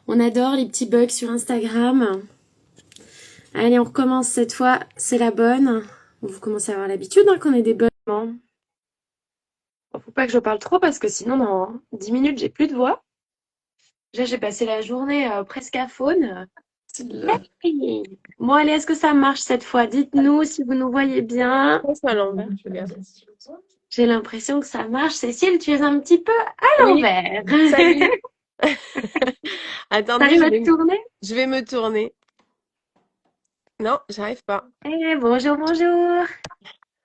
On adore les petits bugs sur Instagram. Allez, on recommence cette fois, c'est la bonne. Vous commencez à avoir l'habitude qu'on ait des bugs. Bon, faut pas que je parle trop parce que sinon dans 10 minutes j'ai plus de voix. Déjà j'ai passé la journée presque à faune. Bon allez, est-ce que ça marche cette fois? Dites-nous si vous nous voyez bien. C'est à l'envers, je regarde. J'ai l'impression que ça marche. Cécile, tu es un petit peu à Oui, l'envers. salut. Attendez, T'arrives à te tourner? je vais me tourner. Non, j'arrive pas. Eh, bonjour, bonjour.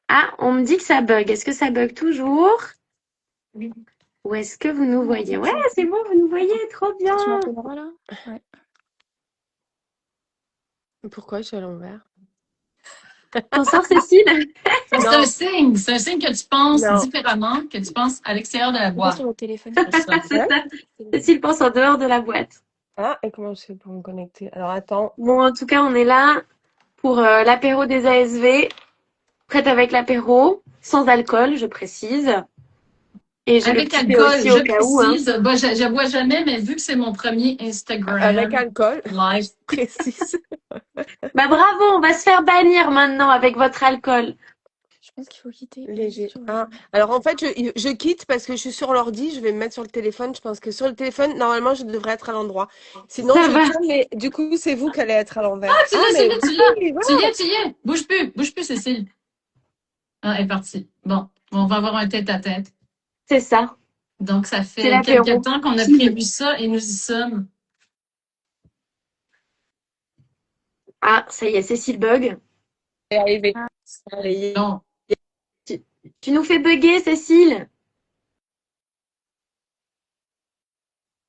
Ah, on me dit que ça bug. Est-ce que ça bug toujours? Oui. Ou est-ce que vous nous voyez? Ouais, c'est bon, vous nous voyez, trop bien. Tu m'entendras là? Ouais. Pourquoi je suis à l'envers? T'en sors, Cécile? C'est un signe. C'est un signe que tu penses Non. différemment, que tu penses à l'extérieur de la Pas boîte. sur le téléphone. C'est ça. C'est ça. Cécile pense en dehors de la boîte. Ah, et comment je fais pour me connecter? Alors attends. Bon, en tout cas, on est là pour l'apéro des ASV. Prête avec l'apéro, sans alcool, je précise. Et j'ai le Avec petit thé alcool, aussi je au cas où. précise. Bah, je bois jamais, mais vu que c'est mon premier Instagram Avec alcool, live, précise. Bah bravo, on va se faire bannir maintenant avec votre alcool. Je pense qu'il faut quitter. Léger. Sur le- Ah. Alors en fait, je quitte parce que je suis sur l'ordi. Je vais me mettre sur le téléphone. Je pense que sur le téléphone, normalement, je devrais être à l'endroit. Sinon, Ça je va. tourne, mais du coup, c'est vous qui allez être à l'envers. tu Ah, l'as, mais Céline, tu l'as. oui, Tu y voilà. es, tu y es. Bouge plus, Cécile. Ah, elle est partie. Bon, on va avoir un tête-à-tête. C'est ça. Donc, ça C'est fait l'apéro. quelques temps qu'on a prévu ça et nous y sommes. Ah, ça y est, Cécile bug. C'est arrivé. Allez. Donc, Tu nous fais bugger, Cécile.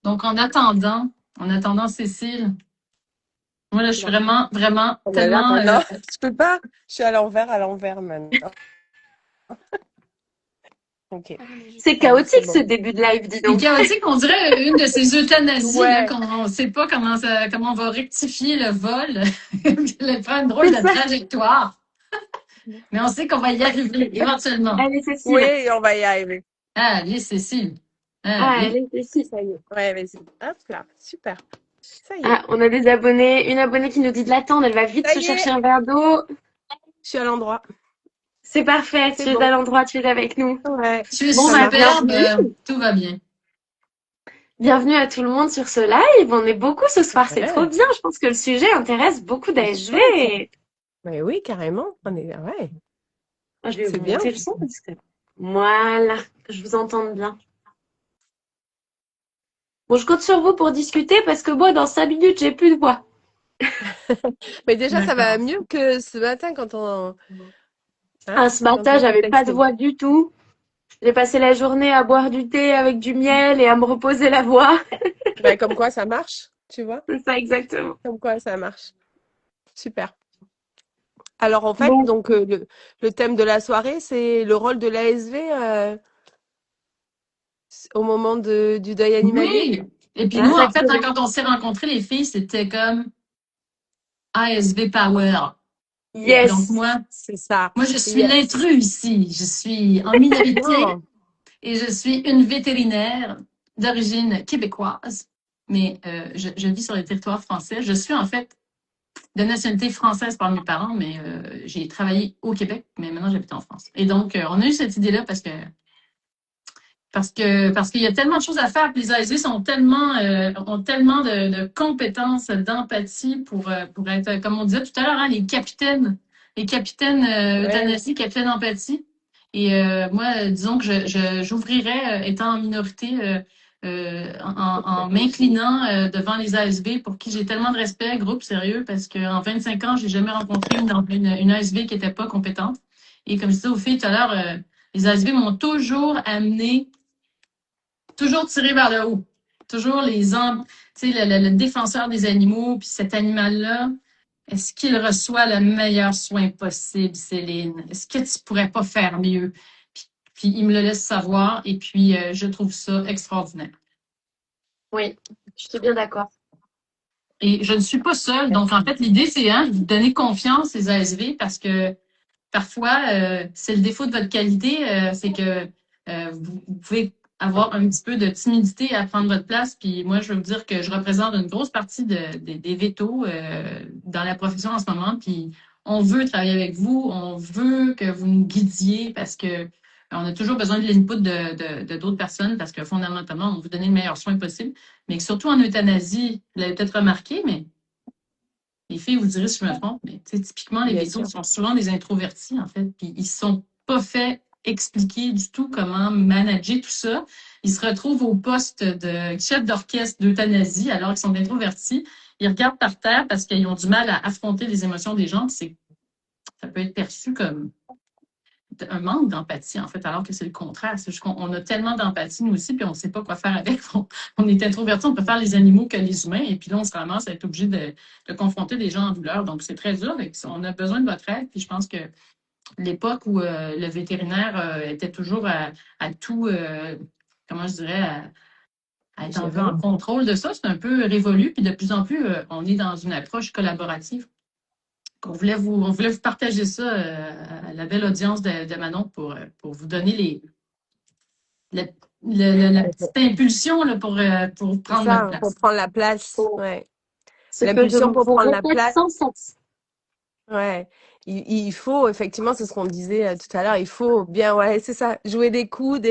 Donc, en attendant Cécile, moi, là, je suis vraiment, vraiment Oh là là, tellement. maintenant, je peux pas. Je suis à l'envers maintenant. Ok. C'est chaotique ce début de live, dis C'est donc. chaotique, on dirait une de ces euthanasies, Ouais. là, qu'on ne sait pas comment on va rectifier le vol. Elle prend une drôle C'est de ça. trajectoire. Mais on sait qu'on va y arriver, éventuellement. Allez, Cécile. Oui, on va y arriver. Allez, Cécile. Ah, Allez. allez, Cécile. Ça y est. Ouais, vas-y. Hop là. Super. Ça y est. Ah, on a des abonnés. Une abonnée qui nous dit de l'attendre. Elle va vite Ça se y est. chercher un verre d'eau. Je suis à l'endroit. C'est parfait. Tu C'est es bon. à l'endroit, tu es avec nous. Ouais. Tu es Bon, bah, superbe, bienvenue. tout va bien. Bienvenue à tout le monde sur ce live. On est beaucoup ce soir. C'est Ouais. trop bien. Je pense que le sujet intéresse beaucoup d'ASV. Mais oui, carrément. On est. Ouais. Moi, je vais C'est vous bien. monter le son parce que... Voilà, que je vous entende bien. Bon, je compte sur vous pour discuter parce que moi, dans 5 minutes, j'ai plus de voix. Mais déjà, ça va D'accord. mieux que ce matin quand on. Ah, ce Quand matin, on s'est j'avais pas de texté. voix du tout. J'ai passé la journée à boire du thé avec du miel et à me reposer la voix. Ben, comme quoi ça marche, tu vois? C'est ça exactement. Comme quoi ça marche. Super. Alors en fait, Bon, donc le thème de la soirée, c'est le rôle de l'ASV au moment du deuil animalier. Oui. Et puis Hein? nous, en fait, exactement. quand on s'est rencontrés, les filles, c'était comme ASV Power. Donc Yes. moi, C'est ça. je suis Yes. l'intrus ici. Je suis en minorité Non. et je suis une vétérinaire d'origine québécoise, mais je vis sur le territoire français. Je suis en fait de nationalité française par mes parents, mais j'ai travaillé au Québec, mais maintenant j'habite en France. Et donc, on a eu cette idée-là parce qu'il y a tellement de choses à faire. Puis les ASV ont tellement de compétences, d'empathie pour être, comme on disait tout à l'heure, hein, les capitaines Ouais. euthanasie, capitaines empathie. Et moi, disons que j'ouvrirais, étant en minorité, en m'inclinant devant les ASV pour qui j'ai tellement de respect, groupe sérieux, parce qu'en 25 ans, j'ai jamais rencontré une ASV qui était pas compétente. Et comme je disais aux filles tout à l'heure, les ASV m'ont toujours amené toujours tiré vers le haut. Toujours tu sais, le défenseur des animaux, puis cet animal-là, est-ce qu'il reçoit le meilleur soin possible, Céline? Est-ce que tu pourrais pas faire mieux? Puis il me le laisse savoir, et puis je trouve ça extraordinaire. Oui, je suis bien d'accord. Et je ne suis pas seule, donc en fait, l'idée, c'est de vous donner confiance, les ASV, parce que parfois, c'est le défaut de votre qualité, c'est que vous pouvez avoir un petit peu de timidité à prendre votre place. Puis moi, je veux vous dire que je représente une grosse partie des vétos dans la profession en ce moment. Puis on veut travailler avec vous, on veut que vous nous guidiez parce que on a toujours besoin de l'input de d'autres personnes parce que fondamentalement, on veut vous donner le meilleur soin possible. Mais que surtout en euthanasie, vous l'avez peut-être remarqué, mais les filles vous direz si je me trompe, mais typiquement, les Bien vétos sûr. sont souvent des introvertis, en fait. Puis ils sont pas fait expliquer du tout comment manager tout ça. Ils se retrouvent au poste de chef d'orchestre d'euthanasie alors qu'ils sont introvertis. Ils regardent par terre parce qu'ils ont du mal à affronter les émotions des gens. Ça peut être perçu comme un manque d'empathie, en fait, alors que c'est le contraire. C'est juste qu'on a tellement d'empathie, nous aussi, puis on ne sait pas quoi faire avec. On est introverti, on peut faire les animaux que les humains, et puis là, on se ramasse à être obligé de confronter des gens en douleur. Donc, c'est très dur. On a besoin de votre aide, puis je pense que l'époque où le vétérinaire était toujours à tout, comment je dirais, à être en contrôle de ça, c'est un peu révolu, puis de plus en plus, on est dans une approche collaborative. On voulait vous partager ça à la belle audience de Manon pour vous donner la, la petite impulsion là, pour C'est prendre notre ça, pour place. prendre la place. Faut- Ouais. Ce que je L'impulsion pour vous prendre la répète place. sans cesse. Ouais, il faut effectivement, c'est ce qu'on disait tout à l'heure, il faut bien, ouais, c'est ça, jouer des coudes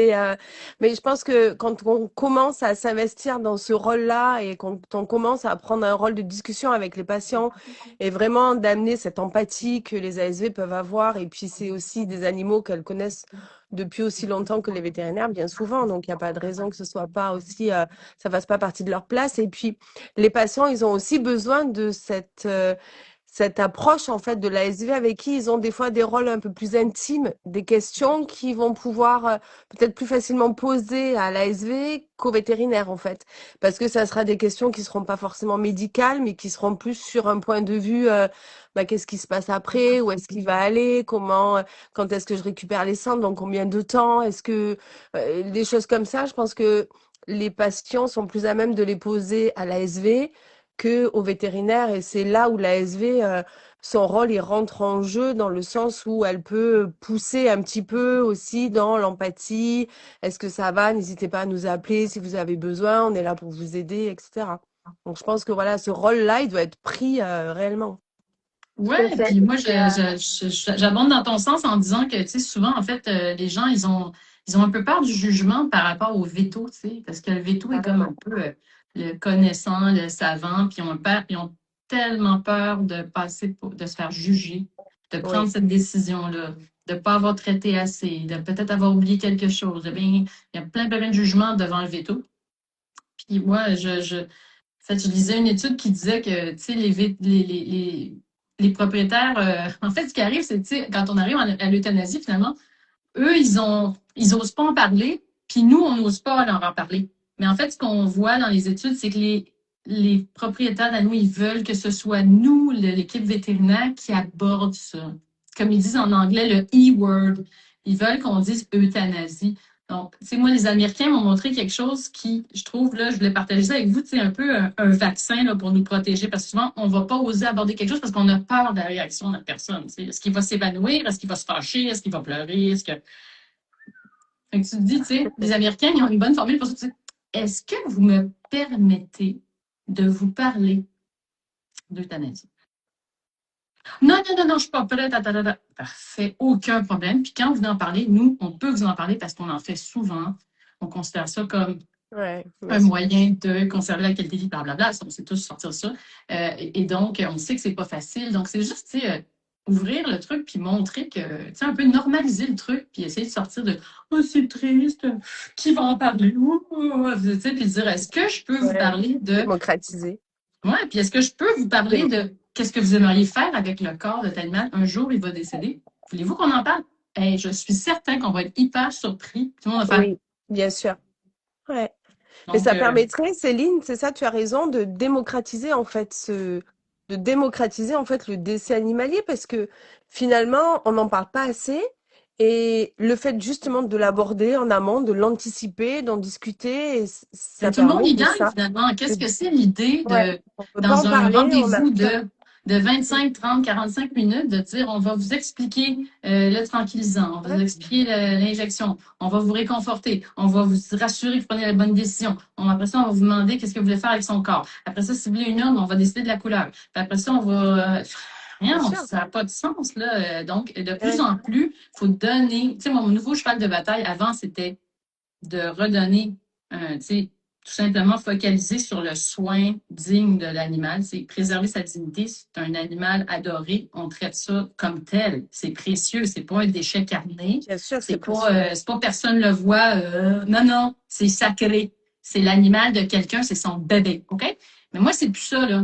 mais je pense que quand on commence à s'investir dans ce rôle-là et quand on commence à prendre un rôle de discussion avec les patients et vraiment d'amener cette empathie que les ASV peuvent avoir et puis c'est aussi des animaux qu'elles connaissent depuis aussi longtemps que les vétérinaires, bien souvent, donc il n'y a pas de raison que ce soit pas aussi, ça fasse pas partie de leur place et puis les patients, ils ont aussi besoin de cette approche en fait de l'ASV avec qui ils ont des fois des rôles un peu plus intimes, des questions qui vont pouvoir peut-être plus facilement poser à l'ASV qu'au vétérinaire en fait, parce que ça sera des questions qui seront pas forcément médicales, mais qui seront plus sur un point de vue qu'est-ce qui se passe après, où est-ce qu'il va aller, comment, quand est-ce que je récupère les cendres, dans combien de temps, est-ce que des choses comme ça, je pense que les patients sont plus à même de les poser à l'ASV que au vétérinaire et c'est là où la SV son rôle il rentre en jeu dans le sens où elle peut pousser un petit peu aussi dans l'empathie. Est-ce que ça va? N'hésitez pas à nous appeler si vous avez besoin, on est là pour vous aider, etc. Donc je pense que voilà, ce rôle-là, il doit être pris réellement. Tout à Ouais, fait. puis moi, j'abonde dans ton sens en disant que, tu sais, souvent, en fait, les gens, ils ont un peu peur du jugement par rapport au veto, tu sais, parce que le veto est comme un peu le connaissant, le savant, puis ils ont tellement peur de de se faire juger, de prendre Oui, cette décision-là, de ne pas avoir traité assez, de peut-être avoir oublié quelque chose. Il y a plein de jugements devant le veto. Puis moi, en fait, je lisais une étude qui disait que, tu sais, les propriétaires, en fait, ce qui arrive, c'est, tu sais, quand on arrive à l'euthanasie, finalement, eux, ils osent pas en parler, puis nous, on n'ose pas leur en parler. Mais en fait, ce qu'on voit dans les études, c'est que les propriétaires d'animaux, ils veulent que ce soit nous, l'équipe vétérinaire, qui aborde ça. Comme ils disent en anglais, le E-word. Ils veulent qu'on dise euthanasie. Donc, tu sais, moi, les Américains m'ont montré quelque chose qui, je trouve, là, je voulais partager ça avec vous, tu sais, un peu un vaccin là, pour nous protéger, parce que souvent, on ne va pas oser aborder quelque chose parce qu'on a peur de la réaction de la personne. Tu sais. Est-ce qu'il va s'évanouir? Est-ce qu'il va se fâcher? Est-ce qu'il va pleurer? Fait que tu te dis, tu sais, les Américains, ils ont une bonne formule pour ça. Tu dis, est-ce que vous me permettez de vous parler d'euthanasie? Non, non, non, non, je suis pas prête. Parfait, aucun problème. Puis quand vous venez en parler, nous, on peut vous en parler parce qu'on en fait souvent. On considère ça comme ouais, bien un sûr. moyen de conserver la qualité de vie, blablabla. On sait tous sortir ça. Et donc, on sait que c'est pas facile. Donc, c'est juste, tu sais, ouvrir le truc puis montrer que, tu sais, un peu normaliser le truc puis essayer de sortir de oh, c'est triste, qui va en parler? Tu sais, puis dire est-ce que je peux vous Ouais, parler de. démocratiser. Ouais, puis est-ce que je peux vous parler de qu'est-ce que vous aimeriez faire avec le corps de tel animal un jour il va décéder? Voulez-vous qu'on en parle? Hey, je suis certain qu'on va être hyper surpris. Tout le monde va faire. Oui, bien sûr. Ouais. Mais Donc, ça permettrait, Céline, c'est ça, tu as raison, de démocratiser en fait le décès animalier parce que finalement, on n'en parle pas assez et le fait justement de l'aborder en amont, de l'anticiper, d'en discuter, ça tout le monde permet y de gagne ça. finalement. Qu'est-ce que c'est l'idée Ouais, de, on peut pas dans en un parler, on a rendez-vous peur. de 25, 30, 45 minutes, de dire on va vous expliquer le tranquillisant, on va vous expliquer l'injection, on va vous réconforter, on va vous rassurer que vous prenez la bonne décision. Après ça, on va vous demander qu'est-ce que vous voulez faire avec son corps. Après ça, si vous voulez une urne, on va décider de la couleur. Puis après ça, on va... rien, Bien sûr. ça n'a pas de sens, là. Donc, de plus Ouais. en plus, il faut donner... Tu sais, mon nouveau cheval de bataille, avant, c'était de redonner, tu sais, tout simplement focaliser sur le soin digne de l'animal. C'est préserver sa dignité. C'est un animal adoré. On traite ça comme tel. C'est précieux. C'est pas un déchet carné. Bien sûr, C'est c'est précieux. c'est pas personne le voit. Non, non. C'est sacré. C'est l'animal de quelqu'un. C'est son bébé. OK? Mais moi, c'est plus ça, là.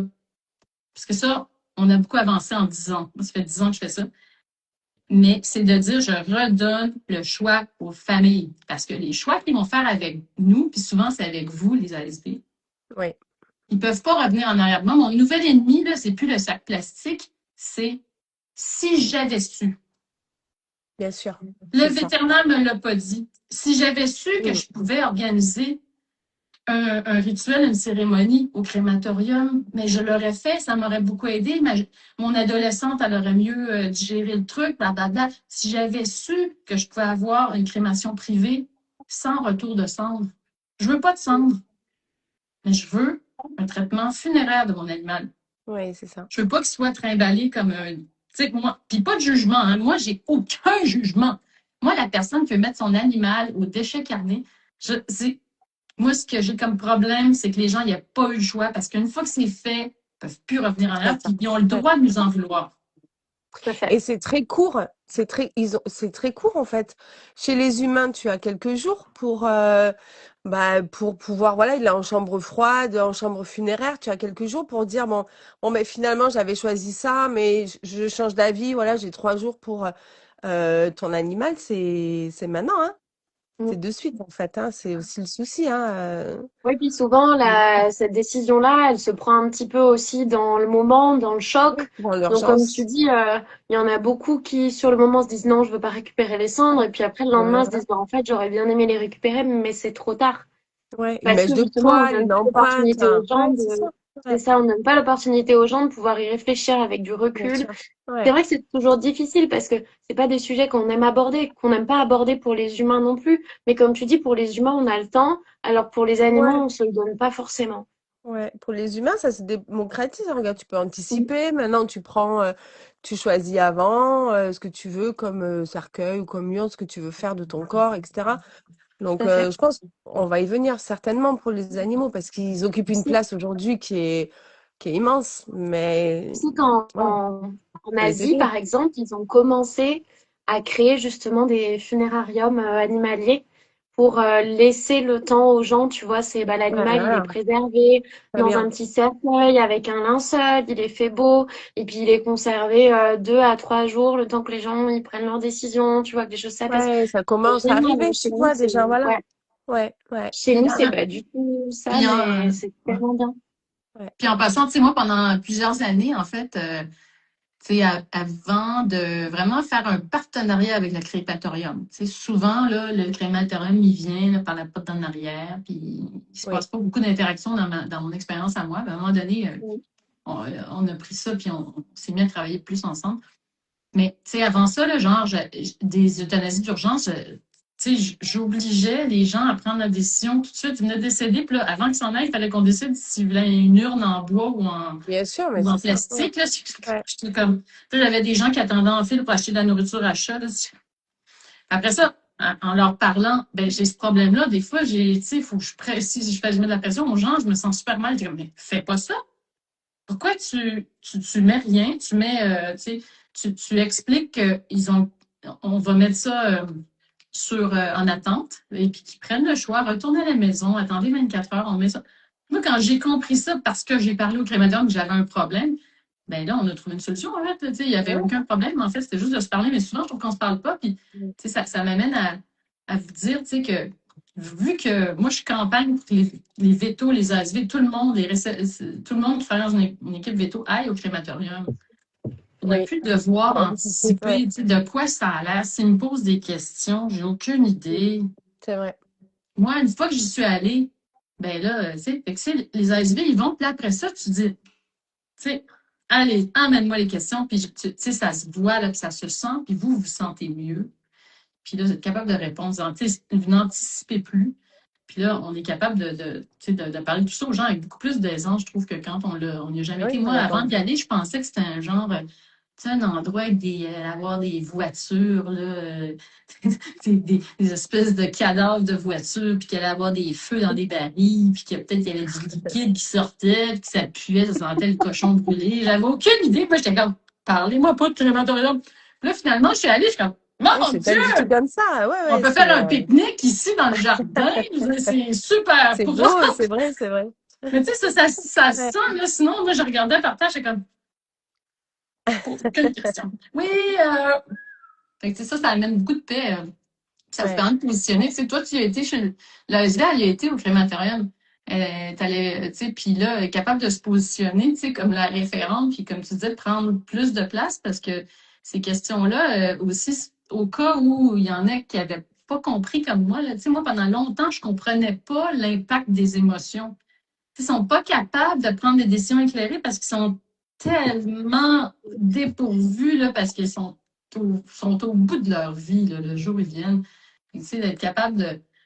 Parce que ça, on a beaucoup avancé en 10 ans. Moi, ça fait 10 ans que je fais ça. Mais c'est de dire, je redonne le choix aux familles. Parce que les choix qu'ils vont faire avec nous, puis souvent c'est avec vous, les ASV, Oui, ils peuvent pas revenir en arrière. Moi, mon nouvel ennemi, là, c'est plus le sac plastique, c'est si j'avais su. bien sûr. Le C'est ça. vétérinaire me l'a pas dit. Si j'avais su que Mm. je pouvais organiser un rituel, une cérémonie au crématorium, mais je l'aurais fait, ça m'aurait beaucoup aidé. Mon adolescente, elle aurait mieux digéré le truc, blablabla. Si j'avais su que je pouvais avoir une crémation privée sans retour de cendre, je veux pas de cendre, mais je veux un traitement funéraire de mon animal. Oui, c'est ça. Je veux pas qu'il soit trimballé comme un... Tu sais, moi, puis pas de jugement, hein. Moi, j'ai aucun jugement. Moi, la personne qui veut mettre son animal au déchet carné, moi, ce que j'ai comme problème, c'est que les gens, il n'y a pas eu le choix parce qu'une fois que c'est fait, ils ne peuvent plus revenir en arrière, puis ils ont le droit de nous en vouloir. Tout à fait. Et c'est très court. C'est très court, en fait. Chez les humains, tu as quelques jours pour pouvoir, voilà, il est en chambre froide, en chambre funéraire, tu as quelques jours pour dire, bon, mais finalement, j'avais choisi ça, mais je change d'avis, voilà, j'ai 3 jours pour ton animal, c'est maintenant, hein. Mm. C'est de suite, en fait, hein. C'est aussi le souci, hein. Oui, puis souvent, cette décision-là, elle se prend un petit peu aussi dans le moment, dans le choc. Dans Donc, comme tu l'urgence. dis, il y en a beaucoup qui, sur le moment, se disent non, je veux pas récupérer les cendres. Et puis après, le lendemain, se Voilà. disent, bah, en fait, j'aurais bien aimé les récupérer, mais c'est trop tard. Ouais, une Parce mèche que de justement, on poil, donne une pas empreinte, l'opportunité aux gens ouais, de, c'est ça. c'est Ouais, ça, on donne pas l'opportunité aux gens de pouvoir y réfléchir avec du bien recul. sûr. C'est Ouais, vrai que c'est toujours difficile parce que c'est pas des sujets qu'on aime aborder, qu'on n'aime pas aborder pour les humains non plus. Mais comme tu dis, pour les humains, on a le temps, alors pour les animaux, ouais, on se le donne pas forcément. ouais. Pour les humains, ça se démocratise, hein. Regarde, tu peux anticiper. Maintenant, tu choisis avant ce que tu veux comme cercueil ou comme urne, ce que tu veux faire de ton corps, etc. Tout Donc, à fait. je pense qu'on va y venir certainement pour les animaux parce qu'ils occupent une place aujourd'hui qui est immense. Mais Tu sais qu'en voilà, en faut les Asie, aider. par exemple, ils ont commencé à créer justement des funérariums animaliers pour laisser le temps aux gens, tu vois, c'est bah, l'animal, il est Voilà, préservé très dans un bien. petit cercueil avec un linceul, il est fait beau, et puis il est conservé 2 à 3 jours, le temps que les gens ils prennent leurs décisions, tu vois, que les choses s'apaisent. Ouais, ça C'est commence à génial, arriver, chez tu nous, vois, c'est déjà, voilà. ouais. Ouais, ouais. Chez nous, c'est pas du tout ça, Puis mais c'est tellement bien. Ouais. puis en passant, tu sais, moi, pendant plusieurs années, en fait, tu sais, avant de vraiment faire un partenariat avec le crématorium. Tu sais, souvent, là, le crématorium, il vient là, par la porte d'en arrière, puis il se Oui, passe pas beaucoup d'interactions dans mon expérience à moi. À un moment donné, Mm. on a pris ça, puis on s'est mis à travailler plus ensemble. Mais, tu sais, avant ça, là, genre, des euthanasies d'urgence, tu sais, j'obligeais les gens à prendre la décision tout de suite. Ils venaient de décéder, puis là, avant qu'ils s'en aillent, il fallait qu'on décide s'ils voulaient une urne en bois bien sûr, mais ou en c'est ça. Ouais. plastique. Là, Ouais. j'étais comme, tu sais, j'avais des gens qui attendaient en fil pour acheter de la nourriture à chat. Là. Après ça, en leur parlant, ben, j'ai ce problème-là. Des fois, tu sais, il faut que si je fais je mets de la pression aux gens, je me sens super mal. Je dis comme, mais fais pas ça. Pourquoi tu mets rien? Tu mets, tu sais, tu expliques on va mettre ça en attente et puis qu'ils prennent le choix, retournez à la maison, attendez 24 heures, on met ça. Moi, quand j'ai compris ça parce que j'ai parlé au crématorium que j'avais un problème, ben là, on a trouvé une solution, en fait. Tu sais, il n'y avait Ouais. aucun problème. En fait, c'était juste de se parler, mais souvent, je trouve qu'on ne se parle pas. Puis, Mm. tu sais, ça m'amène à vous dire, tu sais, que vu que moi, je campagne pour que les vétos, les ASV, tout le monde, tout le monde qui travaille dans une équipe véto aille au crématorium. On n'a Oui, plus de devoir on anticipe, ouais, anticiper, tu sais, de quoi ça a l'air. S'ils me posent des questions, j'ai aucune idée. c'est vrai. Moi, une fois que j'y suis allée, ben là, tu sais, fait que les ASV, ils vont, puis après ça, tu dis, tu sais, allez, emmène-moi les questions, puis tu sais, ça se voit, là, puis ça se sent, puis vous vous sentez mieux. Puis là, vous êtes capable de répondre, vous n'anticipez plus. Puis là, on est capable de parler de tout ça aux gens avec beaucoup plus d'aisance, je trouve, que quand on n'y a jamais été. Oui, Moi, avant complètement. d'y aller, je pensais que c'était un genre, tu sais, un endroit avec avoir des voitures, là, des espèces de cadavres de voitures, puis qu'il allait avoir des feux dans des barils, puis qu'il peut-être il y avait du liquide qui sortait, puis que ça puait, ça sentait le cochon brûlé. J'avais aucune idée. Puis j'étais comme, parlez-moi pas de crématorium. Puis là, finalement, je suis allée, je suis comme, Oui, mon c'est pas Dieu! du tout comme ça. Ouais, On ouais, peut faire un pique-nique ici dans le jardin. C'est super c'est beau, propre. c'est vrai, c'est vrai. Mais tu sais, ça se Ouais. sent, là. Sinon, moi, je regardais par terre, j'étais comme, aucune question. Oui, fait que, tu sais, ça amène beaucoup de paix. Ça vous Ouais. permet de positionner. Tu sais, toi, tu as été chez la SVA, elle y a été au crématorium. Tu sais, puis là, elle est capable de se positionner, tu sais, comme la référente, puis comme tu disais, de prendre plus de place parce que ces questions-là, aussi, au cas où il y en a qui n'avaient pas compris comme moi, là, tu sais, moi, pendant longtemps, je comprenais pas l'impact des émotions. Ils sont pas capables de prendre des décisions éclairées parce qu'ils sont tellement dépourvus, là, parce qu'ils sont au bout de leur vie, là, le jour où ils viennent. Et, tu sais, d'être capable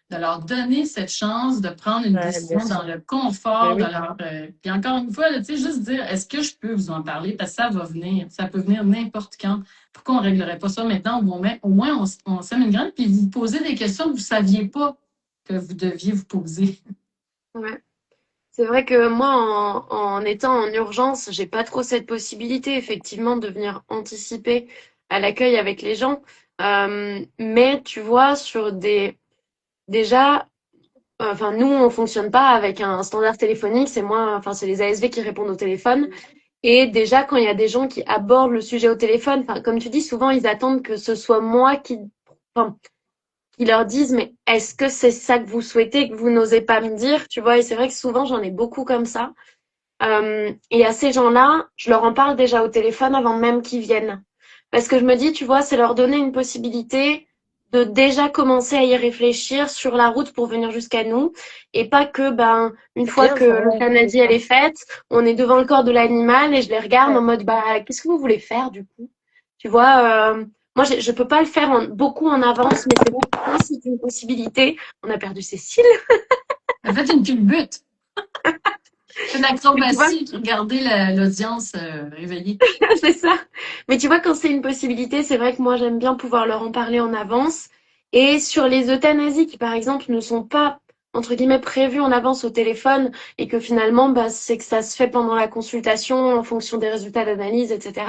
de leur donner cette chance de prendre une Ouais, bien décision dans sûr. le Mais confort de oui. leur. Puis encore une fois, là, tu sais, juste dire, est-ce que je peux vous en parler? Parce que ça va venir. Ça peut venir n'importe quand. Pourquoi on ne réglerait pas ça maintenant? Au moins, on sème une graine, puis vous posez des questions que vous ne saviez pas que vous deviez vous poser. Ouais. C'est vrai que moi, en étant en urgence, j'ai pas trop cette possibilité, effectivement, de venir anticiper à l'accueil avec les gens. Mais tu vois, déjà, enfin, nous, on fonctionne pas avec un standard téléphonique. C'est les ASV qui répondent au téléphone. Et déjà, quand il y a des gens qui abordent le sujet au téléphone, enfin, comme tu dis, souvent, ils attendent que ce soit moi enfin, qui leur disent, mais est-ce que c'est ça que vous souhaitez, que vous n'osez pas me dire, tu vois? Et c'est vrai que souvent, j'en ai beaucoup comme ça. Et à ces gens-là, je leur en parle déjà au téléphone avant même qu'ils viennent. Parce que je me dis, tu vois, c'est leur donner une possibilité de déjà commencer à y réfléchir sur la route pour venir jusqu'à nous. Et pas que, une C'est fois bien que ça, ouais, c'est l'euthanasie, elle ça. est faite, on est devant le corps de l'animal et je les regarde en Ouais. mode, qu'est-ce que vous voulez faire du coup? Tu vois, moi, je peux pas le faire beaucoup en avance, mais c'est vrai que quand c'est une possibilité, on a perdu Cécile, Faites une culbute. Faites de mais tu vois, l'acrobatie, puis regardez l'audience réveillée. c'est ça. Mais tu vois, quand c'est une possibilité, c'est vrai que moi, j'aime bien pouvoir leur en parler en avance. Et sur les euthanasies qui, par exemple, ne sont pas, entre guillemets, prévues en avance au téléphone et que finalement, c'est que ça se fait pendant la consultation en fonction des résultats d'analyse, etc.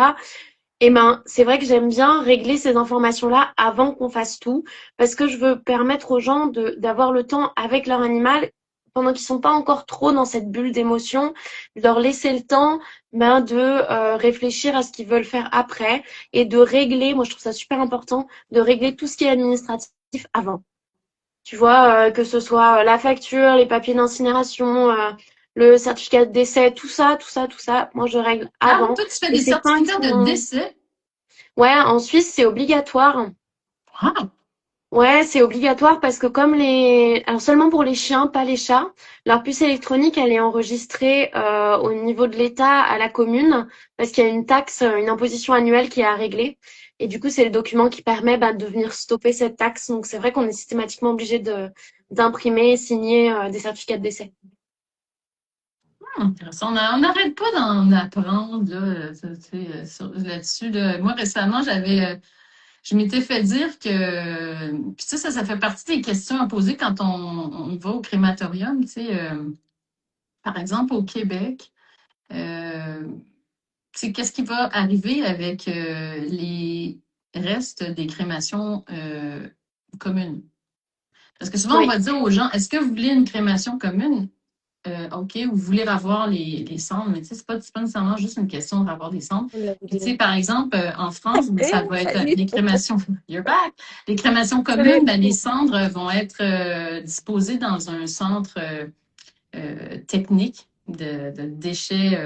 Et c'est vrai que j'aime bien régler ces informations-là avant qu'on fasse tout, parce que je veux permettre aux gens d'avoir le temps avec leur animal pendant qu'ils sont pas encore trop dans cette bulle d'émotion, de leur laisser le temps de réfléchir à ce qu'ils veulent faire après et de régler, moi je trouve ça super important, de régler tout ce qui est administratif avant. Tu vois, que ce soit la facture, les papiers d'incinération, le certificat de décès, tout ça, moi je règle Ah, avant. toi, tu fais Et des c'est quand ils certificats de sont décès. Ouais, en Suisse, c'est obligatoire. Wow! Ouais, c'est obligatoire parce que alors seulement pour les chiens, pas les chats, leur puce électronique, elle est enregistrée au niveau de l'État à la commune parce qu'il y a une taxe, une imposition annuelle qui est à régler. Et du coup, c'est le document qui permet de venir stopper cette taxe. Donc c'est vrai qu'on est systématiquement obligé d'imprimer et signer des certificats de décès. Intéressant. On n'arrête pas d'en apprendre là, là-dessus. Là. Moi, récemment, je m'étais fait dire que, puis ça fait partie des questions à poser quand on va au crématorium. Tu sais, par exemple, au Québec, euh, qu'est-ce qui va arriver avec les restes des crémations communes? Parce que souvent, on Oui, va dire aux gens, est-ce que vous voulez une crémation commune? OK, vous voulez avoir les cendres, mais tu sais, c'est pas nécessairement juste une question d'avoir des cendres. On l'a Puis, tu dit. sais, par exemple, en France, Eh, ça va être salut. les crémations, you're back. Les crémations Salut. communes, ben, les cendres vont être disposées dans un centre technique de déchets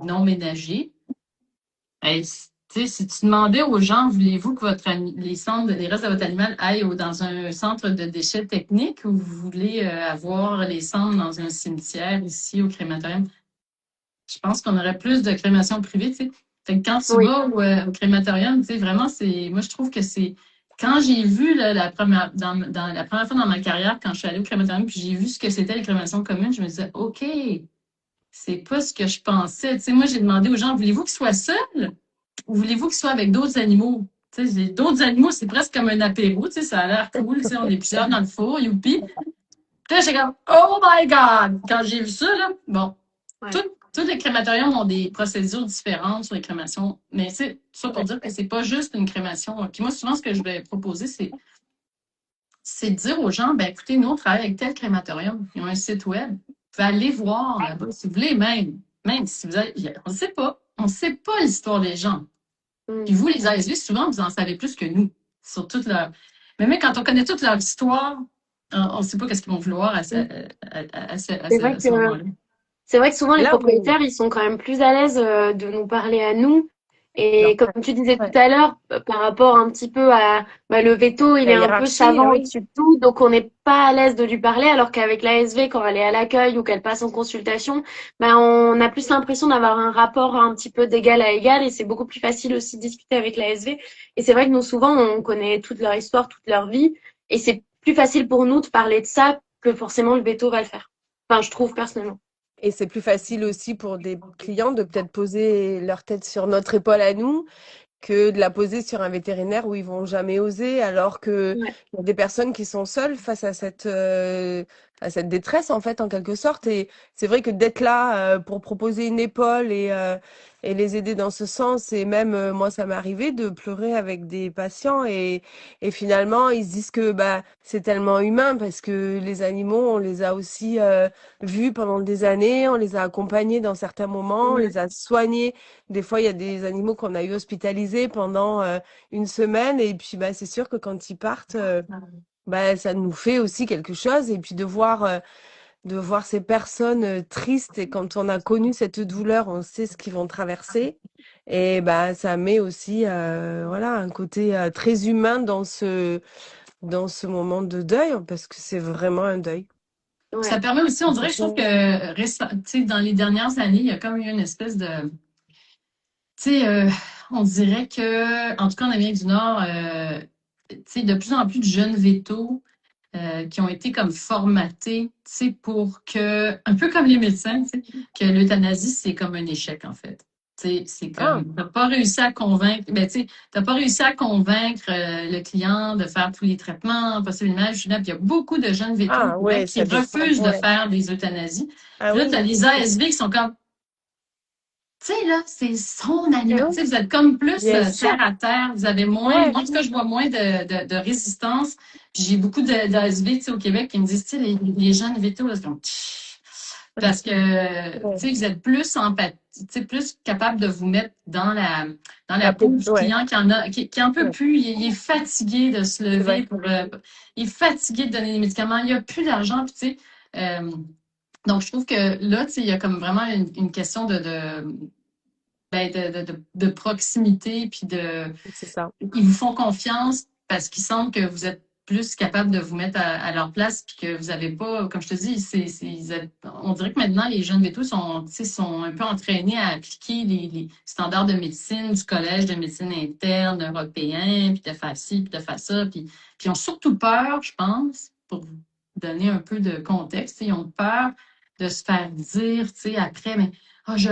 non ménagers. Hey, tu sais, si tu demandais aux gens, voulez-vous que les restes de votre animal aillent dans un centre de déchets techniques ou vous voulez avoir les cendres dans un cimetière ici au crématorium? je pense qu'on aurait plus de crémation privée, tu sais. Fait que quand tu Oui. vas au crématorium, tu sais, vraiment, moi, je trouve que c'est, quand j'ai vu, là, dans la première fois dans ma carrière, quand je suis allée au crématorium, puis j'ai vu ce que c'était les crémations communes, je me disais, OK, c'est pas ce que je pensais. Tu sais, moi, j'ai demandé aux gens, voulez-vous qu'ils soient seuls ou voulez-vous qu'ils soient avec d'autres animaux? Tu sais, d'autres animaux, c'est presque comme un apéro, tu sais, ça a l'air cool, tu sais, on est plusieurs dans le four, youpi. Puis là, j'étais comme, oh my God! Quand j'ai vu ça, là, bon, Ouais. tous les crématoriums ont des procédures différentes sur les crémations, mais c'est ça pour dire que c'est pas juste une crémation. Puis moi, souvent, ce que je vais proposer, c'est de dire aux gens, ben écoutez, nous, on travaille avec tel crématorium. Ils ont un site web. Vous pouvez aller voir là-bas si vous voulez, même si vous avez, on ne sait pas. On ne sait pas l'histoire des gens. Puis vous, les ASV, souvent, vous en savez plus que nous sur toute leur. Mais même quand on connaît toute leur histoire, on ne sait pas qu'est-ce qu'ils vont vouloir à ce moment-là. C'est vrai que souvent les Là, propriétaires, ils sont quand même plus à l'aise de nous parler à nous. Et comme tu disais tout à l'heure, par rapport un petit peu à le veto, il la est un peu hiérarchie, savant oui. au-dessus de tout, donc on n'est pas à l'aise de lui parler, alors qu'avec l'ASV, quand elle est à l'accueil ou qu'elle passe en consultation, on a plus l'impression d'avoir un rapport un petit peu d'égal à égal, et c'est beaucoup plus facile aussi de discuter avec l'ASV. Et c'est vrai que nous, souvent, on connaît toute leur histoire, toute leur vie, et c'est plus facile pour nous de parler de ça que forcément le veto va le faire. Enfin, je trouve personnellement. Et c'est plus facile aussi pour des clients de peut-être poser leur tête sur notre épaule à nous que de la poser sur un vétérinaire où ils vont jamais oser, alors que Ouais. il y a des personnes qui sont seules face à cette détresse, en fait, en quelque sorte. Et c'est vrai que d'être là pour proposer une épaule et les aider dans ce sens, et même moi, ça m'est arrivé de pleurer avec des patients et finalement, ils se disent que bah, c'est tellement humain parce que les animaux, on les a aussi vus pendant des années, on les a accompagnés dans certains moments, on Ouais. les a soignés. Des fois, il y a des animaux qu'on a eu hospitalisés pendant une semaine et puis bah, c'est sûr que quand ils partent, bah, ça nous fait aussi quelque chose. Et puis de voir ces personnes tristes et quand on a connu cette douleur, on sait ce qu'ils vont traverser. Et bah, ça met aussi voilà, un côté très humain dans ce moment de deuil parce que c'est vraiment un deuil. Ça Ouais. permet aussi, on dirait, je trouve que dans les dernières années, il y a comme eu une espèce de. Tu sais, on dirait que, en tout cas en Amérique du Nord, tu sais, de plus en plus de jeunes vétos qui ont été comme formatés, tu sais, pour que, un peu comme les médecins, tu sais, que l'euthanasie, c'est comme un échec, en fait. Tu sais, c'est Ah, comme, t'as pas réussi à convaincre, ben, tu sais, t'as pas réussi à convaincre le client de faire tous les traitements, possiblement, puis il y a beaucoup de jeunes vétos au ah Québec ouais, qui ça dépend. refusent de Ouais. faire des euthanasies. Ah Puis là, oui. t'as les ASV qui sont comme, tu sais, là, c'est son animal. Ah Tu sais, oui, vous êtes comme plus bien sûr. terre à terre. Vous avez moins, Ouais. moi, en tout cas, je vois moins de résistance. Puis j'ai beaucoup d'ASV, tu sais, au Québec qui me disent, tu sais, les jeunes vétos, là, c'est comme, tch. Parce que, tu sais, vous êtes plus empathie, tu sais, plus capable de vous mettre dans la peau du Ouais, client qui en peut ouais, plus. Il est fatigué de se c'est lever vrai. il est fatigué de donner des médicaments. Il a plus d'argent, puis tu sais, donc, je trouve que là, tu sais, il y a comme vraiment une question de proximité, puis C'est ça. ils vous font confiance parce qu'ils sentent que vous êtes plus capable de vous mettre à leur place, puis que vous n'avez pas, comme je te dis, on dirait que maintenant, les jeunes vétos sont, tu sais, sont un peu entraînés à appliquer les standards de médecine du Collège de médecine interne européen, puis de faire ci, puis de faire ça, puis ils ont surtout peur, je pense, pour vous donner un peu de contexte, ils ont peur de se faire dire, tu sais, après, mais, ah, tu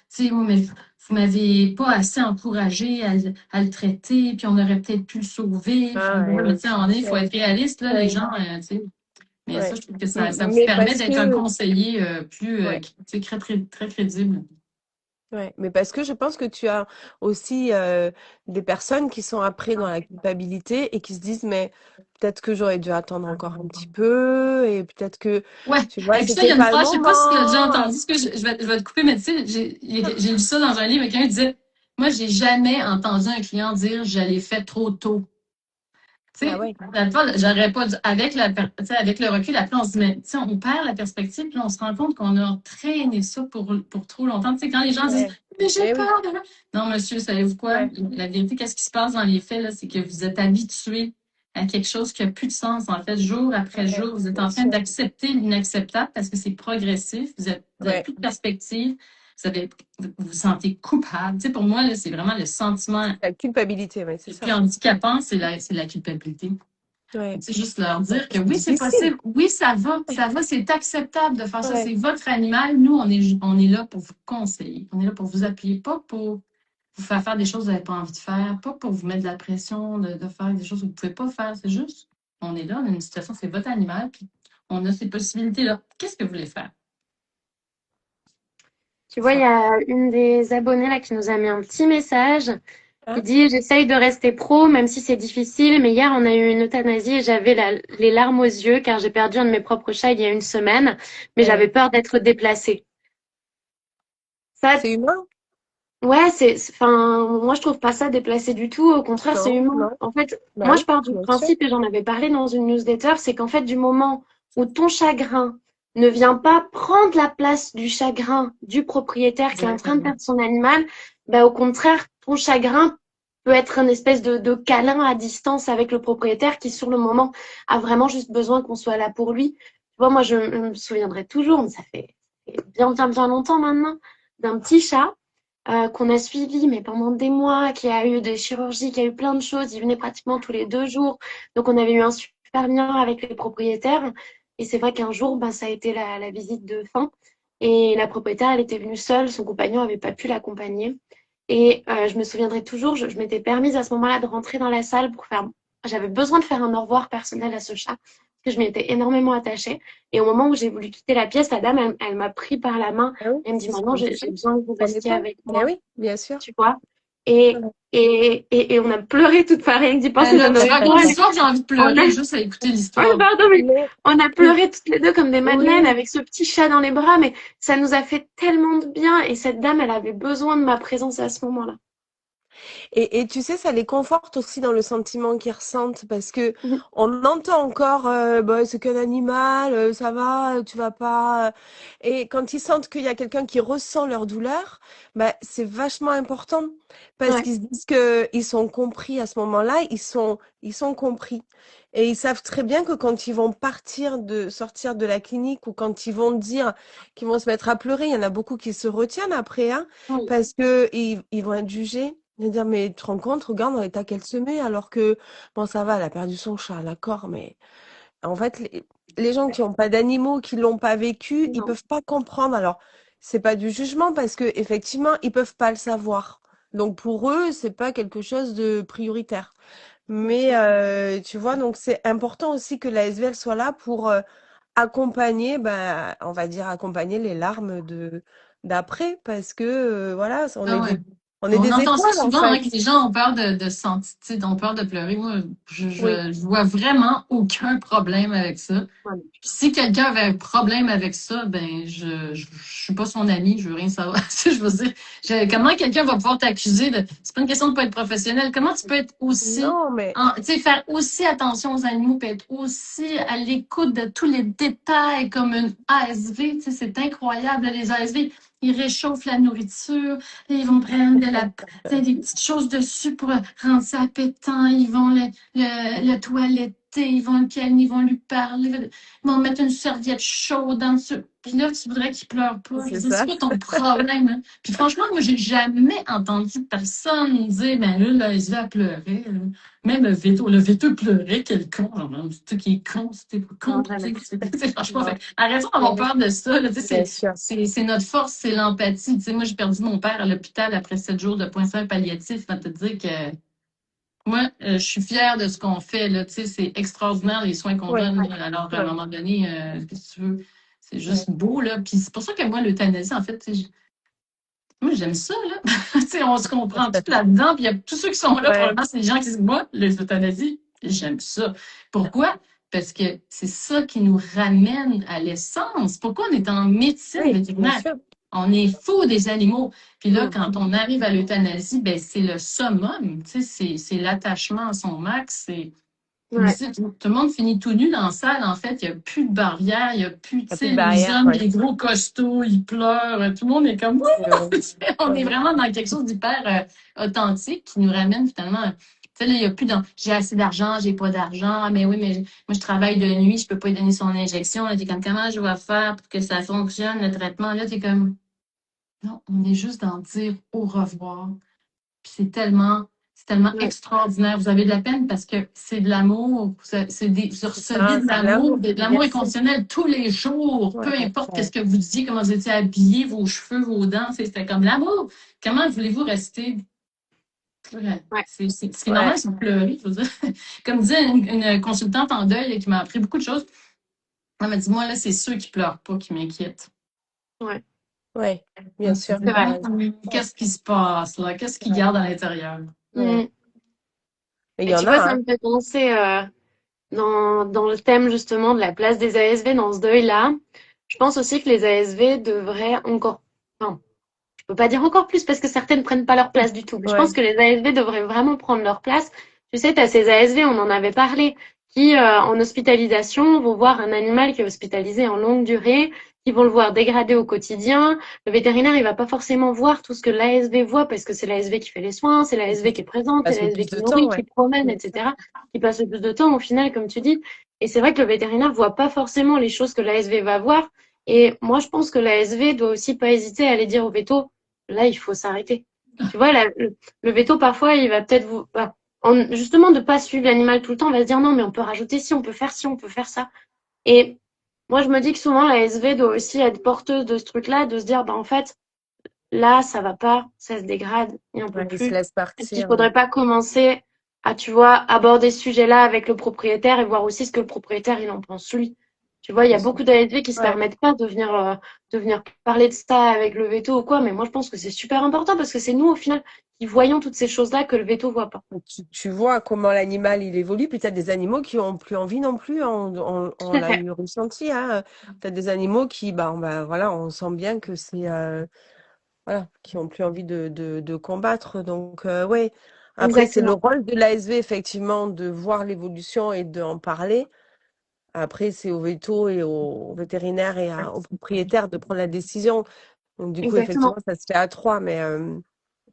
sais, moi, mais vous m'avez pas assez encouragé à le traiter, puis on aurait peut-être pu le sauver. Puis, Ah, ouais, mais tu sais, à un moment donné, il faut ouais, être réaliste, là, les ouais, gens, tu sais. Mais ça, ouais. je trouve que ça vous Mais permet parce d'être un que, conseiller plus, ouais, tu sais, très crédible. ouais. Mais parce que je pense que tu as aussi des personnes qui sont après dans la culpabilité et qui se disent, mais peut-être que j'aurais dû attendre encore un petit peu et peut-être que, Ouais. tu vois, Et puis ça, il y c'était a une pas le phrase, je sais pas si tu l'as déjà moment. entendu, ce que je vais te couper, mais tu sais, j'ai lu ça dans un livre, quelqu'un disait, moi, j'ai jamais entendu un client dire, je l'ai fait trop tôt. Tu Ah sais, ouais, dans le fond, j'aurais pas avec tu sais, avec le recul, après, on se met, tu sais, on perd la perspective, puis on se rend compte qu'on a traîné ça pour trop longtemps. Tu sais, quand les gens disent, ouais, mais j'ai eh oui, peur de là. Non, monsieur, savez-vous quoi? ouais, La vérité, qu'est-ce qui se passe dans les faits, là, c'est que vous êtes habitué à quelque chose qui n'a plus de sens. En fait, jour après ouais, jour, vous êtes bien en train sûr. d'accepter l'inacceptable parce que c'est progressif. Vous avez Ouais, plus de perspective. vous vous sentez coupable. Tu sais, pour moi, là, c'est vraiment le sentiment La culpabilité, oui, c'est le ça. plus handicapant, c'est la culpabilité. Ouais. C'est juste leur dire que C'est oui, c'est difficile. possible, oui, ça va, c'est acceptable de faire ça, Ouais. c'est votre animal. Nous, on est là pour vous conseiller, on est là pour vous appuyer, pas pour vous faire des choses que vous n'avez pas envie de faire, pas pour vous mettre de la pression de faire des choses que vous ne pouvez pas faire. C'est juste, on est là, on a une situation, c'est votre animal, puis on a ces possibilités-là. Qu'est-ce que vous voulez faire? Tu vois, il y a une des abonnées là qui nous a mis un petit message qui Hein? dit: «J'essaye de rester pro, même si c'est difficile, mais hier on a eu une euthanasie et j'avais les larmes aux yeux car j'ai perdu un de mes propres chats il y a une semaine, mais j'avais peur d'être déplacée.» Ça, C'est humain? ouais, enfin, moi je trouve pas ça déplacé du tout. Au contraire, c'est Non, humain. non. En fait, Bah moi oui, je pars du bien sûr. principe, et j'en avais parlé dans une newsletter, c'est qu'en fait, du moment où ton chagrin ne vient pas prendre la place du chagrin du propriétaire qui est en train de Exactement. perdre son animal, bah, au contraire, ton chagrin peut être une espèce de câlin à distance avec le propriétaire qui, sur le moment, a vraiment juste besoin qu'on soit là pour lui. Tu vois, moi, je me souviendrai toujours, mais ça fait bien longtemps maintenant, d'un petit chat qu'on a suivi, mais pendant des mois, qui a eu des chirurgies, qui a eu plein de choses. Il venait pratiquement tous les 2 jours. Donc, on avait eu un super lien avec les propriétaires. Et c'est vrai qu'un jour, ben, ça a été la visite de fin. Et la propriétaire, elle était venue seule. Son compagnon n'avait pas pu l'accompagner. Et je me souviendrai toujours, je m'étais permise à ce moment-là de rentrer dans la salle pour faire. J'avais besoin de faire un au revoir personnel à ce chat, parce que je m'y étais énormément attachée. Et au moment où j'ai voulu quitter la pièce, la dame, elle m'a pris par la main. Ah oui, Elle me dit: c'est ce «Maintenant, qu'on j'ai disait. besoin que vous On restiez dépend. avec Mais moi.» oui, bien sûr. Tu vois? Et, Ouais. et on a pleuré toutes pareilles d'y penser Là, dans tu notre racontes coin. l'histoire, j'ai envie de On a, pleurer juste à écouter oui, l'histoire. pardon, mais Mais on a pleuré toutes les deux comme des madeleines oui, avec ce petit chat dans les bras, mais ça nous a fait tellement de bien. Et cette dame, elle avait besoin de ma présence à ce moment-là. et tu sais, ça les conforte aussi dans le sentiment qu'ils ressentent parce que Mhm. on entend encore, bah, c'est qu'un animal, ça va, tu vas pas. Et quand ils sentent qu'il y a quelqu'un qui ressent leur douleur, bah, c'est vachement important parce Ouais, qu'ils se disent que ils sont compris à ce moment-là, ils sont compris. Et ils savent très bien que quand ils vont sortir de la clinique ou quand ils vont dire qu'ils vont se mettre à pleurer, il y en a beaucoup qui se retiennent après, hein, oui, parce que ils vont être jugés. De dire, mais tu te rends compte, regarde dans l'état qu'elle se met, alors que, bon, ça va, elle a perdu son chat, d'accord, mais en fait, les gens qui n'ont pas d'animaux, qui l'ont pas vécu, ils non. peuvent pas comprendre. Alors, c'est pas du jugement parce que effectivement, ils peuvent pas le savoir. Donc pour eux, c'est pas quelque chose de prioritaire. Mais tu vois, donc c'est important aussi que la SVL soit là pour accompagner, ben, on va dire accompagner les larmes de d'après, parce que voilà, Ah ouais. on est On des entend ça étoiles en souvent, hein, fait. que les gens ont peur de se sentir, tu sais, ont peur de pleurer. Moi, Oui. je vois vraiment aucun problème avec ça. Ouais. Puis si quelqu'un avait un problème avec ça, ben je suis pas son ami, je veux rien savoir. Tu sais, je veux dire, comment quelqu'un va pouvoir t'accuser de. C'est pas une question de pas être professionnel. Comment tu peux être aussi Non, mais tu sais, faire aussi attention aux animaux, puis être aussi à l'écoute de tous les détails comme une ASV, tu sais, c'est incroyable. Les ASV, ils réchauffent la nourriture, ils vont prendre tu sais, des petites choses dessus pour rendre ça appétant, ils vont le toiletter, ils vont le calmer, ils vont lui parler, ils vont mettre une serviette chaude en dessous. Puis là, tu voudrais qu'il pleure pas. Je c'est dis, c'est ça. quoi ton problème? Hein? Puis franchement, moi, j'ai jamais entendu personne dire, ben là, la SV a pleuré. Même le veto pleurait, quel con. Genre, c'est toi qui est con, c'était con. Non, Tu jamais. sais, franchement, Non, arrêtons d'avoir peur de ça. Là, tu sais, bien sûr. c'est notre force, c'est l'empathie. Tu sais, moi, j'ai perdu mon père à l'hôpital après 7 jours de point soins palliatifs. Va te dire que moi, je suis fière de ce qu'on fait. Là, tu sais, c'est extraordinaire les soins qu'on Oui, donne. Là. Alors, à un oui, moment donné, qu'est-ce que tu veux? C'est juste beau. Là. Puis c'est pour ça que moi, l'euthanasie, en fait, tu sais, moi, j'aime ça. Là. Tu sais, on se comprend tout là-dedans. Puis il y a tous ceux qui sont là, ouais, probablement, c'est des gens qui disent, moi, l'euthanasie, j'aime ça. Pourquoi? Parce que c'est ça qui nous ramène à l'essence. Pourquoi on est en médecine oui, bien vétérinaire? sûr. On est fou des animaux. Puis là, Mm. quand on arrive à l'euthanasie, ben, c'est le summum. Tu sais, c'est l'attachement à son max. Ouais. Tout le monde finit tout nu dans la salle, en fait. Il n'y a plus de barrière, il n'y a plus, Il tu n'y a plus sais, de les barrière, hommes, ouais. les gros costauds, ils pleurent. Tout le monde est comme, Ouais, on est ouais. vraiment dans quelque chose d'hyper authentique qui nous ramène finalement. Tu sais, là, il n'y a plus dans j'ai assez d'argent, j'ai pas d'argent, mais oui, mais moi, je travaille de nuit, je peux pas lui donner son injection. Là, t'es comme, comment je vais faire pour que ça fonctionne, le traitement? Là, t'es comme, Non, on est juste dans dire au revoir. Puis c'est tellement Ouais, extraordinaire. Vous avez de la peine parce que c'est de l'amour. Vous C'est recevez ça, de c'est de l'amour, l'amour. de Bien l'amour sûr. inconditionnel tous les jours. Ouais, Peu importe ouais, qu'est-ce que vous disiez, comment vous étiez habillés, vos cheveux, vos dents. C'était comme l'amour. Comment voulez-vous rester? Ouais. ouais, Ce qui est ouais, normal, c'est de pleurer. Je veux dire. Comme disait une consultante en deuil qui m'a appris beaucoup de choses. Elle m'a dit, moi, là, c'est ceux qui pleurent pas qui m'inquiètent. ouais. ouais, bien Donc, tu sûr. dis, C'est T'as vrai. raison. Ouais, qu'est-ce qui se passe là? Qu'est-ce qu'ils ouais, gardent à l'intérieur? ouais. Mm. Et il y Et tu en a, vois, ça hein. me fait penser dans le thème justement de la place des ASV dans ce deuil-là. Je pense aussi que les ASV devraient encore, enfin, je peux pas dire encore plus parce que certaines prennent pas leur place du tout. Mais je pense Ouais, que les ASV devraient vraiment prendre leur place. Tu sais, tu as ces ASV, on en avait parlé, qui en hospitalisation vont voir un animal qui est hospitalisé en longue durée, qui vont le voir dégradé au quotidien. Le vétérinaire, il va pas forcément voir tout ce que l'ASV voit parce que c'est l'ASV qui fait les soins, c'est c'est ça. l'ASV qui est présente, c'est Passe le l'ASV plus qui de temps, nourrit, ouais. qui promène, Bien sûr. etc., qui passe le plus de temps au final, comme tu dis. Et c'est vrai que le vétérinaire voit pas forcément les choses que l'ASV va voir. Et moi, je pense que l'ASV doit aussi pas hésiter à aller dire au veto, là, il faut s'arrêter. Tu vois, le veto, parfois, il va peut-être justement, de pas suivre l'animal tout le temps, on va se dire non, mais on peut rajouter ci, on peut faire ci, on peut faire ça. Et moi, je me dis que souvent, la SV doit aussi être porteuse de ce truc-là, de se dire, bah, en fait, là, ça va pas, ça se dégrade, et on peut Ouais, il se plus. laisse Est-ce qu'il partir. Ouais. faudrait pas commencer à, tu vois, aborder ce sujet-là avec le propriétaire et voir aussi ce que le propriétaire, il en pense lui. Tu vois, il y a beaucoup d'ASV qui se Ouais. permettent pas de venir parler de ça avec le veto ou quoi, mais moi, je pense que c'est super important parce que c'est nous, au final, qui voyons toutes ces choses-là que le veto voit pas. Tu vois comment l'animal il évolue, puis tu as des animaux qui ont plus envie non plus, on Tout à l'a fait. eu ressenti, hein. Tu as des animaux qui, bah, voilà, on sent bien que c'est, voilà, qui ont plus envie de combattre. Donc, ouais. Après, c'est le Exactement. rôle de l'ASV, effectivement, de voir l'évolution et d'en parler. Après, c'est au veto et au vétérinaire et au propriétaire de prendre la décision. Donc, du coup, effectivement, Exactement. ça se fait à trois,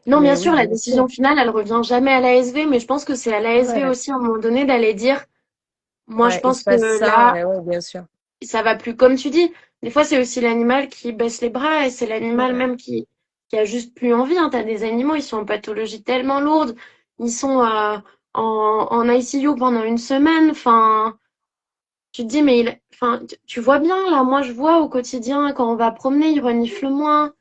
Non, bien mais sûr, oui, la bien sûr. décision finale, elle revient jamais à l'ASV, mais je pense que c'est à l'ASV Ouais, aussi, à un moment donné, d'aller dire, moi, je ouais, il se pense que passe ça, là, ouais, bien sûr. ça va plus. Comme tu dis, des fois, c'est aussi l'animal qui baisse les bras et c'est l'animal Ouais. même qui a juste plus envie, hein. T'as des animaux, ils sont en pathologie tellement lourde, ils sont en ICU pendant une semaine. Enfin, tu te dis, mais enfin, tu vois bien, là, moi, je vois au quotidien, quand on va promener, il renifle moins,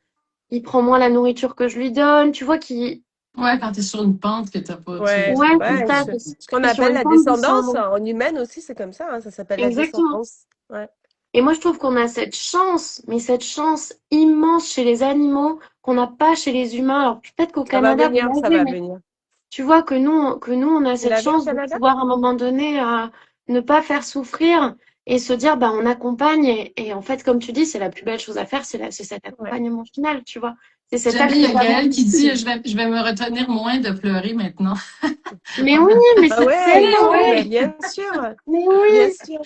il prend moins la nourriture que je lui donne. Tu vois qu'il. Ouais, quand tu es sur une pente que t'as pas, Ouais, Ouais, c'est ouais, ça. ce qu'on T'es sur appelle une la pente descendance descendante. en humaine aussi, c'est comme ça, hein, ça s'appelle la Exactement. descendance. Ouais, Et moi, je trouve qu'on a cette chance, mais cette chance immense chez les animaux qu'on n'a pas chez les humains. Alors peut-être qu'au ça va Canada, vous venir, ça l'avez, va mais venir. tu vois que nous, on a Vous cette l'avez au chance de Canada? pouvoir à un moment donné ne pas faire souffrir et se dire, bah, on accompagne. Et en fait, comme tu dis, c'est la plus belle chose à faire, c'est cet Ouais. accompagnement final, tu vois. C'est cet jamais acte il y a d'amour Gaëlle qui dit ultime. je vais me retenir moins de pleurer maintenant. Mais oui, mais Ah c'est ouais, il tellement faut, vrai. mais bien sûr, Mais bien oui. sûr.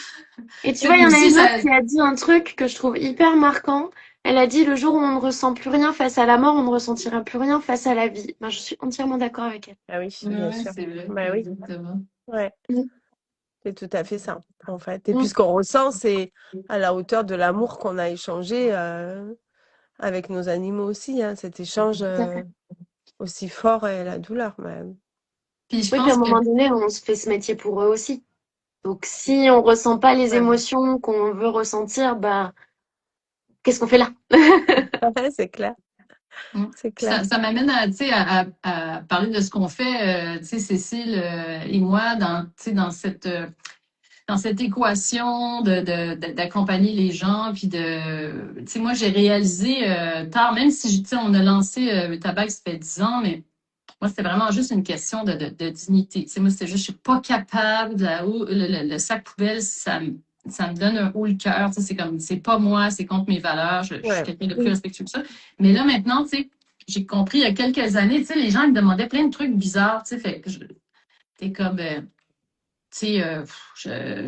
Et tu Tu sais, vois, il puis y en a aussi, une ça, autre qui a dit un truc que je trouve hyper marquant. Elle a dit, le jour où on ne ressent plus rien face à la mort, on ne ressentira plus rien face à la vie. Ben, je suis entièrement d'accord avec elle. Ah oui, bien ouais, sûr. c'est vrai, Bah oui, exactement. ouais, Mm. c'est tout à fait ça, en fait. Et puis Mm. ce qu'on ressent, c'est à la hauteur de l'amour qu'on a échangé avec nos animaux aussi, hein, cet échange Tout à fait. aussi fort et la douleur. Puis je Oui, puis à un pense que moment donné, on se fait ce métier pour eux aussi. Donc, si on ressent pas les Ouais, émotions qu'on veut ressentir, bah, qu'est-ce qu'on fait là? ouais, c'est clair, mm, c'est clair. ça m'amène à, tu sais, à parler de ce qu'on fait, tu sais, Cécile et moi, tu sais, dans cette équation d'accompagner les gens, puis tu sais, moi, j'ai réalisé tard, même si, tu sais, on a lancé le tabac, ça fait 10 ans, mais moi, c'était vraiment juste une question de dignité. Tu sais, moi, c'était juste, je suis pas capable, le sac poubelle, ça me donne un haut le cœur. Tu sais, c'est comme, c'est pas moi, c'est contre mes valeurs. Je suis Ouais, quelqu'un de plus Mm. respectueux que ça. Mais là, maintenant, tu sais, j'ai compris il y a quelques années, tu sais, les gens ils me demandaient plein de trucs bizarres. Tu sais, fait que t'es comme, tu sais,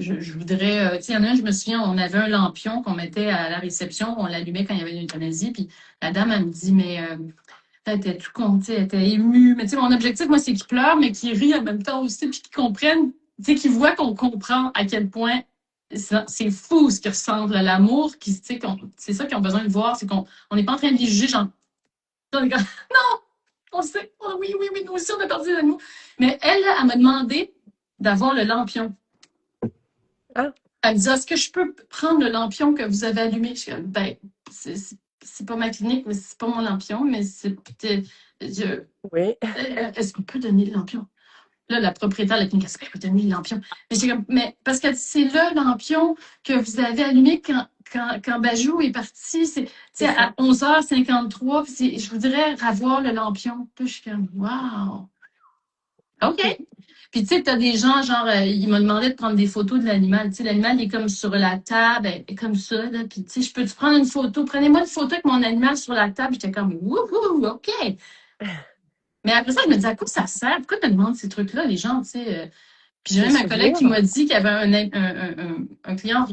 je voudrais, tu sais, il y en a un, je me souviens, on avait un lampion qu'on mettait à la réception, on l'allumait quand il y avait une euthanasie, puis la dame, elle me dit, mais elle était tout contente, elle était émue. Mais tu sais, mon objectif, moi, c'est qu'ils pleurent, mais qu'ils rient en même temps aussi, puis qu'ils comprennent, tu sais, qu'ils voient qu'on comprend à quel point c'est fou ce qu'ils ressentent, là, l'amour, c'est ça qu'ils ont besoin de voir, c'est qu'on n'est pas en train de les juger, genre, Dans le grand- Non, on sait. Oh, oui, oui, oui, nous aussi, on a perdu l'animaux. Mais elle, là, elle m'a demandé d'avoir le lampion. Ah, Elle me dit, est-ce que je peux prendre le lampion que vous avez allumé? Je suis comme, ben, c'est pas ma clinique, mais c'est pas mon lampion, mais oui. est-ce qu'on peut donner le lampion? Là, la propriétaire de la clinique, est-ce que je peux donner le lampion? Mais j'ai comme, mais parce que c'est le lampion que vous avez allumé quand Bajou est parti, c'est C'est à ça. 11h53, puis je voudrais avoir le lampion. Puis je suis comme, wow! OK. Puis tu sais, t'as des gens, genre, ils m'ont demandé de prendre des photos de l'animal. Tu sais, l'animal est comme sur la table, elle est comme ça, là. Puis tu sais, je peux te prendre une photo? Prenez-moi une photo avec mon animal sur la table. J'étais comme, wouhou, OK. Mais après ça, je me disais, à quoi ça sert? Pourquoi tu me demandes ces trucs-là, les gens, tu sais? Puis j'ai Se même un collègue souvenir. qui m'a dit qu'il y avait un client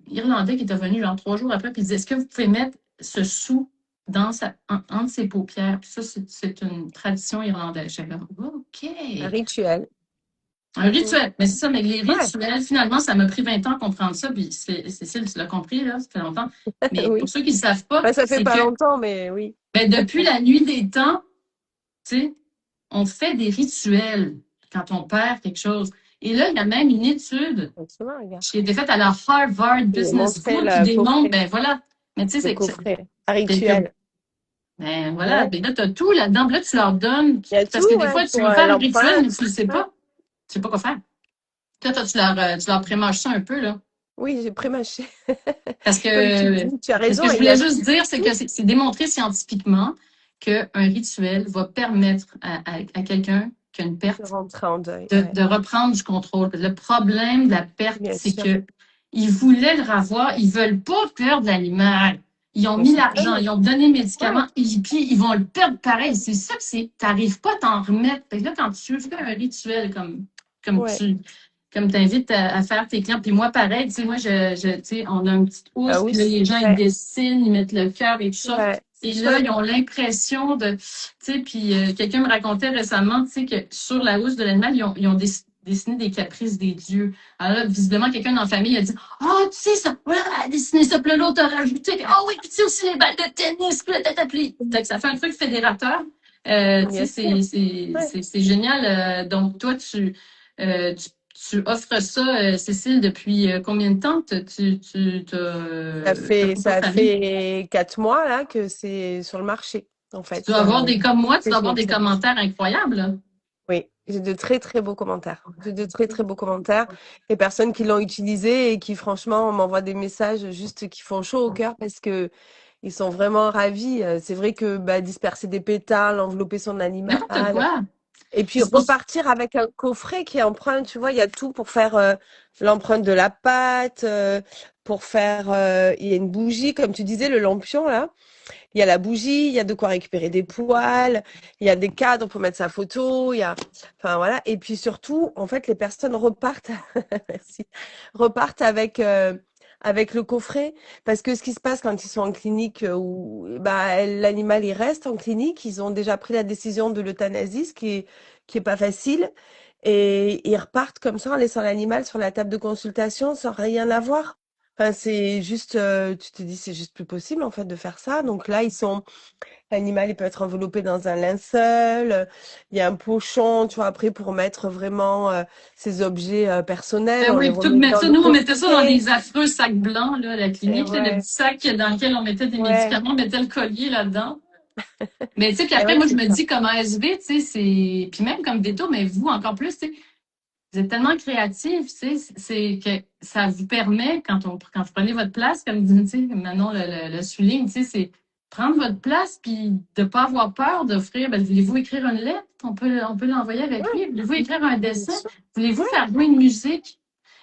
irlandais qui était venu genre 3 jours après, puis il disait, est-ce que vous pouvez mettre ce sou entre ses paupières? Puis ça, c'est une tradition irlandaise. J'étais comme, OK. Un rituel. Un rituel. Mais c'est ça, mais les Ouais, rituels, finalement, ça m'a pris 20 ans à comprendre ça. Puis Cécile, tu l'as compris, là, ça fait longtemps. Mais pour oui. ceux qui ne le savent pas, Ben, ça fait c'est pas que longtemps, mais oui. ben, depuis la nuit des temps, tu sais, on fait des rituels quand on perd quelque chose. Et là, il y a même une étude Absolument, regarde. qui a été faite à la Harvard Il Business montrait School qui le démontre, coffret. ben voilà. Mais tu sais, Le coffret. Un c'est que, rituel. ben voilà, Ouais. ben là, tu as tout là-dedans. Puis là, tu leur donnes, Il y a parce tout, que des ouais, fois, tu pour veux faire un rituel, mais l'empreinte. tu ne sais Ouais. pas. Tu sais pas quoi faire. Toi, tu leur prémâches ça un peu, là. Oui, j'ai prémâché. Parce Comme tu que dis, tu as ce raison. que je Il y a voulais juste dire, c'est tout. que c'est démontré scientifiquement qu'un rituel va permettre à quelqu'un qui a une De perte rentrer en deuil. Ouais. de reprendre du contrôle. Le problème de la perte, Bien c'est sûr. que ils voulaient le revoir, ils veulent pas perdre l'animal. Ils ont Mais mis c'est l'argent, dingue. ils ont donné le Ouais. médicament, et puis ils vont le perdre pareil. C'est ça que c'est. T'arrives pas à t'en remettre. Fait que là, quand tu fais un rituel comme Ouais. comme t'invites à faire tes clients, puis moi, pareil, tu sais, moi, tu sais, on a une petite housse, Ah oui. puis là, les gens, ils Ouais. dessinent, ils mettent le cœur et tout ça. Ouais. Et C'est là, chouette. ils ont l'impression de, tu sais, puis quelqu'un me racontait récemment, tu sais, que sur la housse de l'animal, ils ont dessiné des caprices des dieux. Alors là, visiblement, quelqu'un dans la famille a dit, ah, tu sais, ça, voilà, dessiner ça, puis là, l'autre a rajouté, ah oui, puis tu sais aussi les balles de tennis, puis là, t'as appelé. Fait que ça fait un truc fédérateur. Tu Bien sais, sûr. Ouais. c'est génial. Donc, toi, tu offres ça, Cécile, depuis combien de temps? Ça T'as fait 4 mois là que c'est sur le marché, en tu fait. dois avoir comme moi, tu Que dois je avoir des l'exerce. commentaires incroyables, là. Oui, j'ai de très très beaux commentaires. J'ai de très très beaux commentaires. Les personnes qui l'ont utilisé et qui franchement m'envoient des messages juste qui font chaud au cœur parce que ils sont vraiment ravis. C'est vrai que disperser des pétales, envelopper son animal, N'importe quoi. et puis Puis c'est pour ça- repartir avec un coffret qui est empreint, tu vois, il y a tout pour faire l'empreinte de la pâte, pour faire, il y a une bougie, comme tu disais, le lampion là. Il y a la bougie, il y a de quoi récupérer des poils, il y a des cadres pour mettre sa photo, il y a, enfin voilà. Et puis surtout, en fait, les personnes repartent, merci, repartent avec le coffret, parce que ce qui se passe quand ils sont en clinique où l'animal il reste en clinique, ils ont déjà pris la décision de l'euthanasie, ce qui est pas facile, et ils repartent comme ça en laissant l'animal sur la table de consultation sans rien avoir. Enfin, c'est juste, tu te dis, c'est juste plus possible en fait de faire ça. Donc là, l'animal, il peut être enveloppé dans un linceul. Il y a un pochon, tu vois, après pour mettre vraiment ses objets personnels. Ben On les oui, puis tout remet mettre dans ça. le Nous, on mettait ça dans coffret. des affreux sacs blancs, là, à la Et clinique, là, le ouais, petit sac dans lequel on mettait des ouais, médicaments, on mettait le collier là-dedans. Mais tu sais, puis et après, ouais, moi, je c'est me ça. dis comme ASV, tu sais, puis même comme Veto, mais vous encore plus, tu sais, vous êtes tellement créatifs, tu sais, c'est que ça vous permet, quand vous prenez votre place, comme dit, tu sais, Manon le souligne, tu sais, c'est prendre votre place puis de pas avoir peur d'offrir. Ben, voulez-vous écrire une lettre? On peut l'envoyer avec Ouais, lui. Voulez-vous écrire un bien dessin? sûr. Voulez-vous Ouais, faire jouer une musique?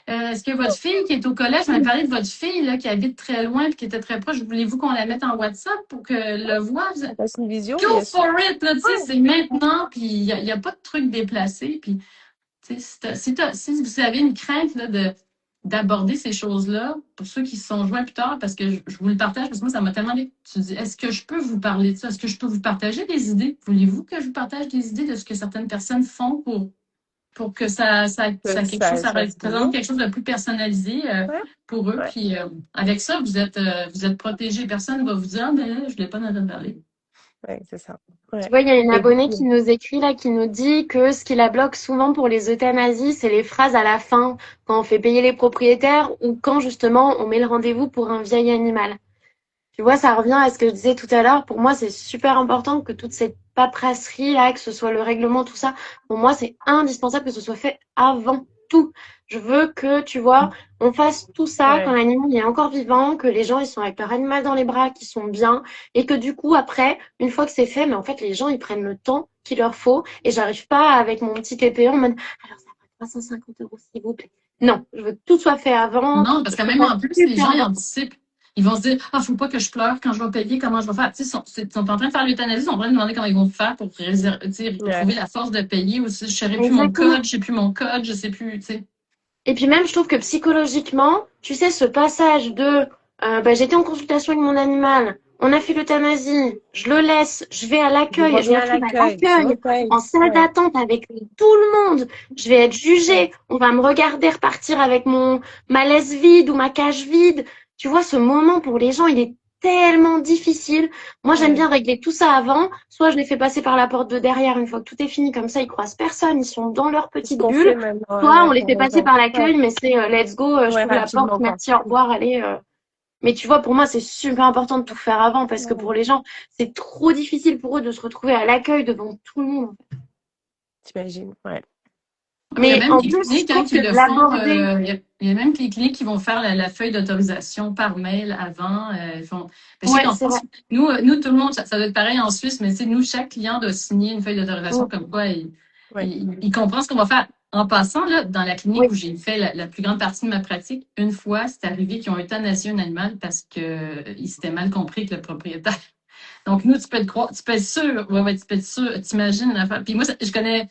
Est-ce que votre fille qui est au collège, je m'avais parlé de votre fille là, qui habite très loin et qui était très proche, voulez-vous qu'on la mette en WhatsApp pour qu'elle le voie? ça passe une vision, Go bien sûr. for it! Là, tu sais, Ouais, c'est maintenant, puis il y a pas de truc déplacé. Puis, tu sais, si vous avez une crainte là, d'aborder ces choses-là, pour ceux qui se sont joints plus tard, parce que je vous le partage, parce que moi, ça m'a tellement dit. Tu dis, est-ce que je peux vous parler de ça? Est-ce que je peux vous partager des idées? Voulez-vous que je vous partage des idées de ce que certaines personnes font pour que que ça ça se représente quelque chose de plus personnalisé Ouais, pour eux. ouais. Puis avec ça, vous êtes protégés. Personne ne va vous dire, ah, ben, je ne voulais pas en entendre parler. Ouais, c'est ça. Tu Ouais. vois, il y a une Et abonnée qui nous écrit là, qui nous dit que ce qui la bloque souvent pour les euthanasies, c'est les phrases à la fin, quand on fait payer les propriétaires ou quand justement on met le rendez-vous pour un vieil animal. Tu vois, ça revient à ce que je disais tout à l'heure. Pour moi, c'est super important que toute cette paperasserie là, que ce soit le règlement, tout ça, pour moi, c'est indispensable que ce soit fait avant tout. Je veux que, tu vois, on fasse tout ça quand ouais. l'animal est encore vivant, que les gens ils sont avec leur animal dans les bras, qu'ils sont bien, et que du coup après, une fois que c'est fait, mais en fait les gens ils prennent le temps qu'il leur faut, et j'arrive pas avec mon petit TPE en mode alors ça va 350 € s'il vous plaît. Non, je veux que tout soit fait avant. Non, parce Je que trouve même ça en plus, les super gens, ils important. anticipent. Ils vont se dire, ah, faut pas que je pleure quand je vais payer, comment je vais faire. Tu sais, ils sont en train de faire l'euthanasie, ils sont en train de demander comment ils vont faire pour Ouais. trouver la force de payer. Ou si je ne sais plus mon Exactement. code, je sais plus mon code, je sais plus, tu sais. Et puis même, je trouve que psychologiquement, tu sais, ce passage de j'étais en consultation avec mon animal, on a fait l'euthanasie, je le laisse, je vais à Je l'accueil, je me reviens à retrouve à l'accueil. Je l'accueil, repaye. en salle Ouais. d'attente avec tout le monde, je vais être Ouais. jugée, on va me regarder repartir avec ma laisse vide ou ma cage vide. Tu vois, ce moment pour les gens, il est tellement difficile. Moi, j'aime Ouais. bien régler tout ça avant. Soit je les fais passer par la porte de derrière une fois que tout est fini, comme ça, ils croisent personne, ils sont dans leur C'est ce petite qu'on fait bulle. maintenant. Soit on Ouais, les t'as fait passer raison. par Ouais. l'accueil, mais c'est let's go, je Ouais, t'ouvre la porte, rapidement, quoi. merci, au revoir, allez. Mais tu vois, pour moi, c'est super important de tout faire avant parce que Ouais. pour les gens, c'est trop difficile pour eux de se retrouver à l'accueil devant tout le monde. T'imagines? Ouais. Il y a Mais même en des plus, je cliniques hein, trouve qui que le de font. l'aborder, Il y a même les cliniques qui vont faire la feuille d'autorisation par mail avant. Ils font... Je sais ouais, qu'en c'est vrai. France, nous, tout le monde, ça doit être pareil en Suisse, mais nous, chaque client doit signer une feuille d'autorisation Mm, comme quoi Ouais. il comprend ce qu'on va faire. En passant, là, dans la clinique oui, où j'ai fait la plus grande partie de ma pratique, une fois, c'est arrivé qu'ils ont euthanasié un animal parce qu'il s'était mal compris que le propriétaire. Donc, nous, tu peux être, tu peux être sûr, ouais, tu peux être sûr, t'imagines l'affaire. Puis moi, je connais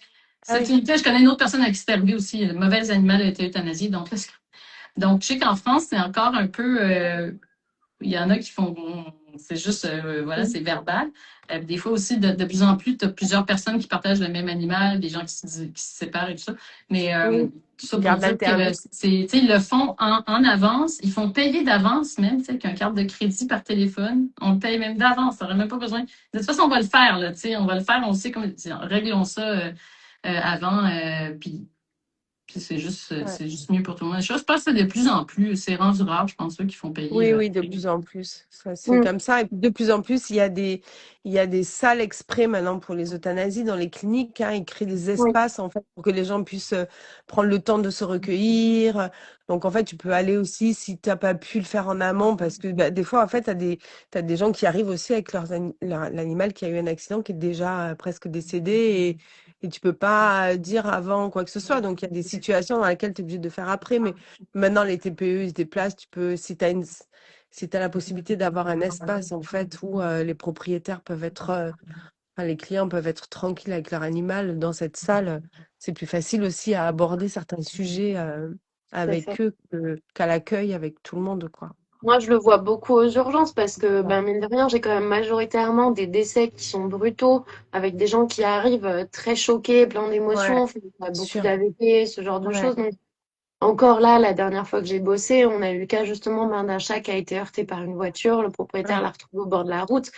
Ah cette oui. unité, je connais une autre personne à qui c'est arrivé aussi. Le mauvais animal a été euthanasié. Donc, je sais qu'en France, c'est encore un peu. Il y en a qui font. C'est juste, voilà, Mhm. c'est verbal. Des fois aussi, de plus en plus, tu as plusieurs personnes qui partagent le même animal, des gens qui se séparent et tout ça. Mais Oui. tout ça pour Garde dire que alternée. ils le font en avance. Ils font payer d'avance même, tu sais, qu'un carte de crédit par téléphone. On le paye même d'avance. Ça n'aurait même pas besoin. De toute façon, on va le faire, là, tu sais, on va le faire. On sait comment. Réglons ça avant. Puis Ouais. c'est juste mieux pour tout le monde. Je pense que de plus en plus, c'est rendu rare, je pense, ceux qui font payer. Oui, oui, de plus en plus. Ça se fait mm, comme ça. Et puis de plus en plus, il y a des salles exprès maintenant pour les euthanasies dans les cliniques, hein. Ils créent des oui, espaces, en fait, pour que les gens puissent prendre le temps de se recueillir. Donc, en fait, tu peux aller aussi si tu n'as pas pu le faire en amont, parce que bah, des fois, en fait, t'as des gens qui arrivent aussi avec l'animal qui a eu un accident, qui est déjà presque décédé, et tu peux pas dire avant quoi que ce soit. Donc, il y a des situations dans lesquelles tu es obligé de faire après. Mais maintenant, les TPE, ils se déplacent. Tu peux, si tu as la possibilité d'avoir un espace, en fait, où les propriétaires peuvent être, enfin, les clients peuvent être tranquilles avec leur animal dans cette salle, c'est plus facile aussi à aborder certains sujets tout à fait. avec eux qu'à l'accueil avec tout le monde, quoi. Moi, je le vois beaucoup aux urgences parce que, ben, mine de rien, j'ai quand même majoritairement des décès qui sont brutaux avec des gens qui arrivent très choqués, plein Ouais, d'émotions, enfin, il y a beaucoup sûr. d'AVP, ce genre de Ouais. choses. Donc, encore là, la dernière fois que j'ai bossé, on a eu le cas justement d'un chat qui a été heurté par une voiture. Le propriétaire Ouais. l'a retrouvé au bord de la route.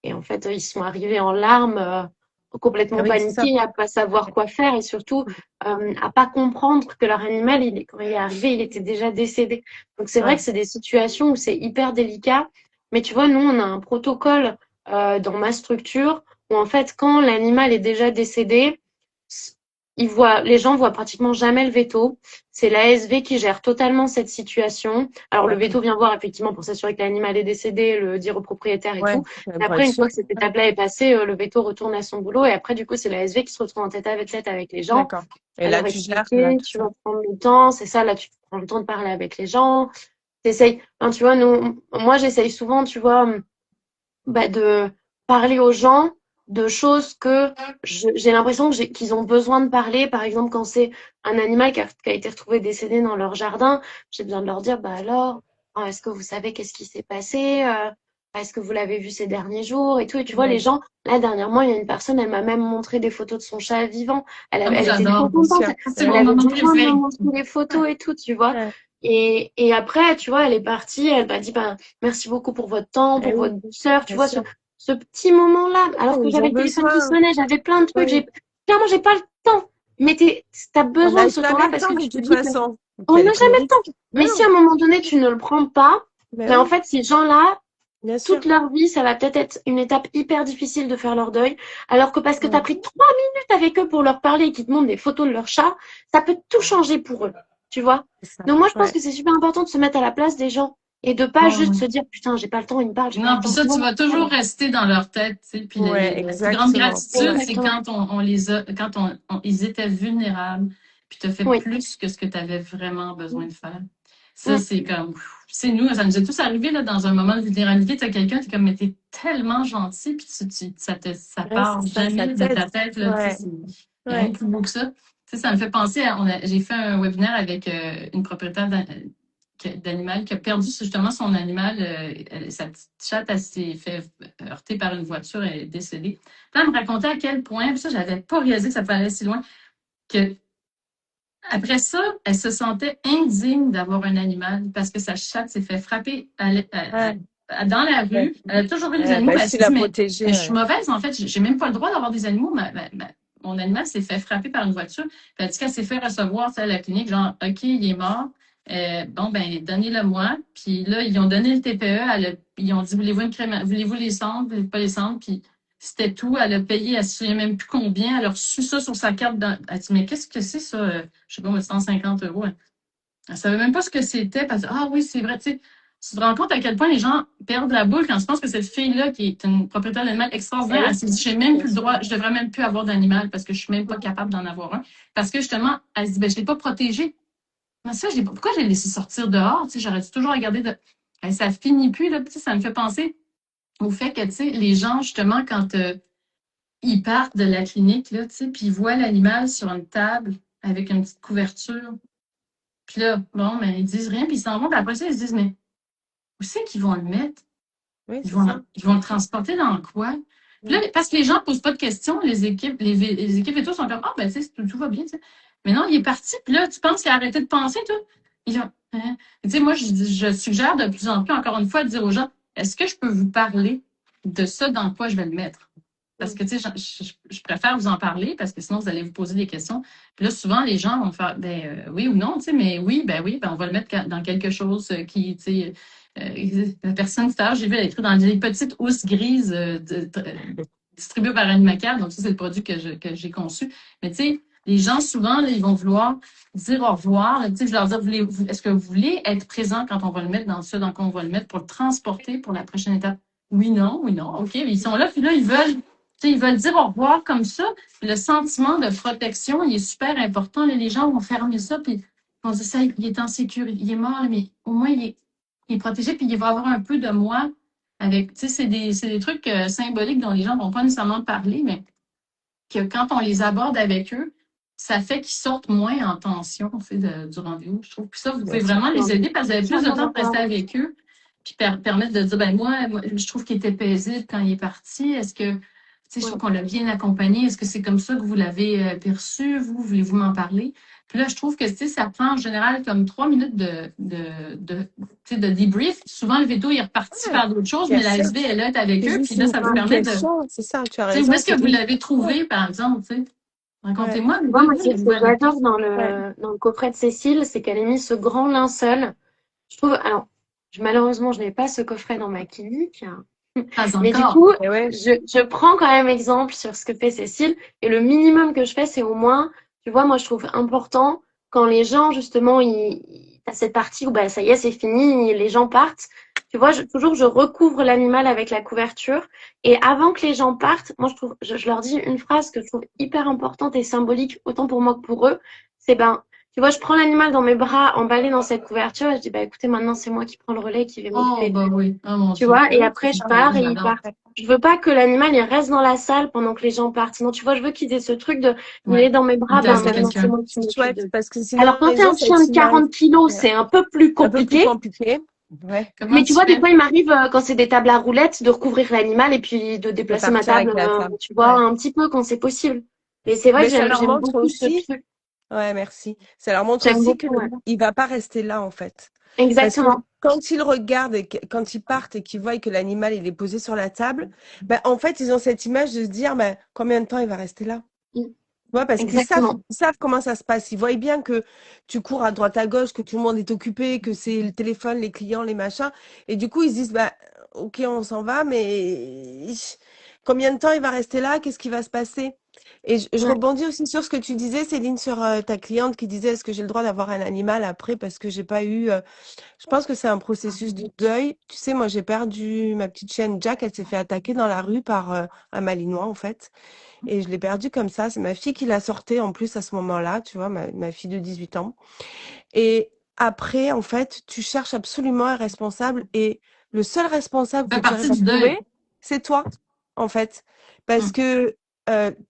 Et en fait, ils sont arrivés en larmes, Ah complètement oui, c'est ça. paniqués, à pas savoir quoi faire et surtout à pas comprendre que leur animal, quand il est arrivé, il était déjà décédé. Donc c'est vrai que Ouais. c'est des situations où c'est hyper délicat. Mais tu vois, nous, on a un protocole dans ma structure où en fait, quand l'animal est déjà décédé, les gens voient pratiquement jamais le veto. C'est l'ASV qui gère totalement cette situation. Alors le D'accord. veto vient voir effectivement pour s'assurer que l'animal est décédé, le dire au propriétaire et Ouais, tout. Mais pour être après, une fois sûr. que cette étape-là est passée, le veto retourne à son boulot et après, du coup, c'est l'ASV qui se retrouve en tête avec les gens, D'accord. Et à là, leur tu gères là, expliquer, tout tu ça. vas prendre le temps, c'est ça, là, tu prends le temps de parler avec les gens. T'essayes, enfin, tu vois, moi, j'essaye souvent, tu vois, de parler aux gens de choses que j'ai l'impression qu'ils ont besoin de parler. Par exemple, quand c'est un animal qui a été retrouvé décédé dans leur jardin, j'ai besoin de leur dire, bah alors, est-ce que vous savez qu'est-ce qui s'est passé? Est-ce que vous l'avez vu ces derniers jours et tout. Et tu vois, les Ouais. gens, là, dernièrement, il y a une personne, elle m'a même montré des photos de son chat vivant. Ah, moi, Elle était trop j'adore. Bien contente. sûr. C'est Elle mon Ouais. avait moment besoin de me préféré. montrer les photos et tout, tu vois. Ouais. Et après, tu vois, elle est partie, elle m'a dit, ben, merci beaucoup pour votre temps, Eh pour oui, votre douceur, tu bien vois, sûr. ce petit moment-là, alors que Ils ont j'avais le téléphone qui besoin. sonnait, j'avais plein de trucs, Oui. clairement, j'ai pas le temps. Mais t'as On besoin n'a de ce jamais temps-là le parce temps que de tu te toute dis que façon. on Quel n'a jamais le temps. risque. Mais si à un moment donné, tu ne le prends pas, Ben en oui, fait, ces gens-là, bien toute sûr. leur vie, ça va peut-être être une étape hyper difficile de faire leur deuil, alors que parce que tu as Ouais, pris 3 minutes avec eux pour leur parler et qu'ils te montrent des photos de leur chat, ça peut tout changer pour eux, tu vois. c'est ça. Donc moi, je pense Ouais. que c'est super important de se mettre à la place des gens et de pas juste Ouais. se dire, putain, j'ai pas le temps, il me parle, j'ai pas Non, le puis temps. ça, tu Non, vas toujours rester dans leur tête, tu sais. Puis Ouais, la plus grande exactement. Ouais. gratitude, c'est exactement. quand on les a, quand ils étaient vulnérables, puis tu as fait Oui. plus que ce que tu avais vraiment besoin de faire. Ça, Mm. c'est comme, c'est nous, ça nous est tous arrivé là, dans un moment de vulnérabilité. Tu as quelqu'un, tu es comme, mais t'es tellement gentil, puis ça Ouais, part c'est ça, ça jamais de t'aide. ta tête, là, tu sais, Ouais, il n'y a rien ouais. de plus beau que ça. Tu sais, ça me fait penser à, j'ai fait un webinaire avec une propriétaire d'animal qui a perdu justement son animal. Sa petite chatte, elle s'est fait heurter par une voiture, elle est décédée. Puis elle me racontait à quel point, puis ça, j'avais pas réalisé que ça pouvait aller si loin, que après ça, elle se sentait indigne d'avoir un animal parce que sa chatte s'est fait frapper Ouais. dans la Ouais. rue. Elle a toujours eu des Ouais, animaux. bah, Elle si s'est dit, la mais protéger, je suis ouais. mauvaise, en fait. J'ai même pas le droit d'avoir des animaux. Mon animal s'est fait frapper par une voiture. Puis elle a dit qu'elle s'est fait recevoir ça, à la clinique, genre, OK, il est mort. Bon, ben, donnez-le-moi. Puis là, ils ont donné le TPE. Ils ont dit, voulez-vous une crème, voulez-vous les cendres, voulez-vous pas les cendres? Puis c'était tout. Elle a payé, elle ne se souvient même plus combien. Elle a reçu ça sur sa carte. Elle a dit, mais qu'est-ce que c'est ça? Je sais pas, 150 €. Elle ne savait même pas ce que c'était. Parce que, ah oui, c'est vrai, tu sais. Tu te rends compte à quel point les gens perdent la boule quand tu penses que cette fille-là, qui est une propriétaire d'animal extraordinaire, Eh elle oui, s'est dit, j'ai même bien plus le sûr. droit, je devrais même plus avoir d'animal parce que je suis même pas capable d'en avoir un. Parce que justement, elle se dit, ben, je l'ai pas protégé. Mais ça, pourquoi j'ai laissé sortir dehors? Tu sais, j'aurais dû toujours regarder de. Et ça finit plus, là. Tu sais, ça me fait penser au fait que, tu sais, les gens, justement, quand ils partent de la clinique, là, tu sais, puis ils voient l'animal sur une table avec une petite couverture. Puis là, bon, ben, ils disent rien, puis ils s'en vont, puis après ça, ils se disent, mais où c'est qu'ils vont le mettre? Oui, Ils c'est vont, ça. ils vont le transporter dans quoi? Puis là, Mm. parce que les gens ne posent pas de questions, les équipes, les équipes et tout sont comme, ah, ben, tu sais, tout va bien, tu sais. Mais non, il est parti, puis là, tu penses qu'il a arrêté de penser, tout. Ils ont, hein? Tu sais, moi, je suggère de plus en plus, encore une fois, de dire aux gens, est-ce que je peux vous parler de ça dans quoi je vais le mettre? Parce Mm. que, tu sais, je préfère vous en parler parce que sinon, vous allez vous poser des questions. Puis là, souvent, les gens vont faire, ben, oui ou non, tu sais, mais oui, on va le mettre dans quelque chose qui, tu sais, la personne, tout à l'heure, j'ai vu, elle a écrit dans des petites housses grises distribuées par Animacare. Donc, ça, c'est le produit que j'ai conçu. Mais, tu sais, les gens, souvent, là, ils vont vouloir dire au revoir. Tu sais, je leur dis, est-ce que vous voulez être présent quand on va le mettre dans ça, dans quoi on va le mettre pour le transporter pour la prochaine étape? Oui, non, oui, non. OK, mais ils sont là, puis là, ils veulent dire au revoir comme ça. Le sentiment de protection, il est super important. Là, les gens vont fermer ça, puis ils vont dire, ça, il est en sécurité, il est mort, mais au moins, il est protégé, puis il va avoir un peu de moi avec, tu sais, c'est des trucs symboliques dont les gens ne vont pas nécessairement parler, mais que quand on les aborde avec eux, ça fait qu'ils sortent moins en tension, tu sais, du rendez-vous, je trouve. Puis ça, vous Bien pouvez sûr. vraiment les aider parce que vous avez plus de Entièrement temps pour rester d'accord. avec eux, puis permettre de dire, ben moi, je trouve qu'il était paisible quand il est parti. Est-ce que, tu sais, je Ouais. trouve qu'on l'a bien accompagné. Est-ce que c'est comme ça que vous l'avez perçu? Vous, voulez-vous m'en parler? Puis là, je trouve que, tu sais, ça prend en général comme 3 minutes tu sais, de debrief. Souvent, le veto, il est reparti Ouais, faire d'autres choses, mais bien la sûr. SB est là, est avec C'est eux. juste Puis là, ça vous une permet de, tu question, c'est ça, tu as sais, où raison, est-ce que c'est vous une l'avez question. trouvé, par exemple, tu sais? Ouais, Racontez-moi, Tu vois, moi, vous, c'est les ce que nouvelles adoptées. j'adore ouais. dans le coffret de Cécile, c'est qu'elle ait mis ce grand linceul. Je trouve, alors, malheureusement, je n'ai pas ce coffret dans ma clinique. Pas Mais du encore. coup, Et ouais, je prends quand même exemple sur ce que fait Cécile. Et le minimum que je fais, c'est au moins, tu vois, moi, je trouve important quand les gens, justement, t'as cette partie où, bah, ça y est, c'est fini, les gens partent. Tu vois, toujours, je recouvre l'animal avec la couverture. Et avant que les gens partent, moi, je leur dis une phrase que je trouve hyper importante et symbolique, autant pour moi que pour eux. C'est ben, tu vois, je prends l'animal dans mes bras, emballé dans cette couverture, et je dis, bah, écoutez, maintenant, c'est moi qui prends le relais, qui vais Oh, m'occuper de bah lui. oui. Oh mon Tu Dieu. vois, et et oui, c'est après, je ça. pars et ils J'adore. partent. Je veux pas que l'animal, il reste dans la salle pendant que les gens partent. Non, tu vois, je veux qu'ils aient ce truc de, il Ouais. est dans mes Il bras, était ben, avec C'est maintenant, c'est quelqu'un. moi qui m'occupe de chouette lui. parce que sinon, Alors, quand les t'es gens, un ça chien de t'imagine 40 kilos, c'est un peu plus un peu plus compliqué. compliqué. Ouais, Comment Mais tu tu vois, des fais? fois, il m'arrive, quand c'est des tables à roulettes, de recouvrir l'animal et puis de de déplacer ma partir table, avec la table. tu vois, Ouais. un petit peu quand c'est possible. Mais c'est vrai Mais que ça leur j'aime montre beaucoup ce aussi, truc. ouais, merci. Ça leur montre J'aime aussi que beaucoup, ouais. il va pas rester là, en fait. Parce que Exactement. quand ils regardent quand ils partent et qu'ils voient que l'animal il est posé sur la table, ben, en fait, ils ont cette image de se dire ben, combien de temps il va rester là? Mm. Ouais, parce Exactement. ils savent comment ça se passe. Ils voient bien que tu cours à droite à gauche, que tout le monde est occupé, que c'est le téléphone, les clients, les machins. Et du coup, ils se disent, bah, ok, on s'en va, mais combien de temps il va rester là? Qu'est-ce qui va se passer? Et je Ouais. rebondis aussi sur ce que tu disais, Céline, sur ta cliente qui disait, est-ce que j'ai le droit d'avoir un animal après parce que j'ai pas eu. Je pense que c'est un processus de deuil. Tu sais, moi, j'ai perdu ma petite chienne Jack. Elle s'est fait attaquer dans la rue par un Malinois, en fait. Et je l'ai perdue comme ça. C'est ma fille qui l'a sortie en plus à ce moment-là, tu vois, ma fille de 18 ans. Et après, en fait, tu cherches absolument un responsable et le seul responsable Ça que fait tu partie arrives à du deuil. trouver, c'est toi, en fait. Parce Hmm. que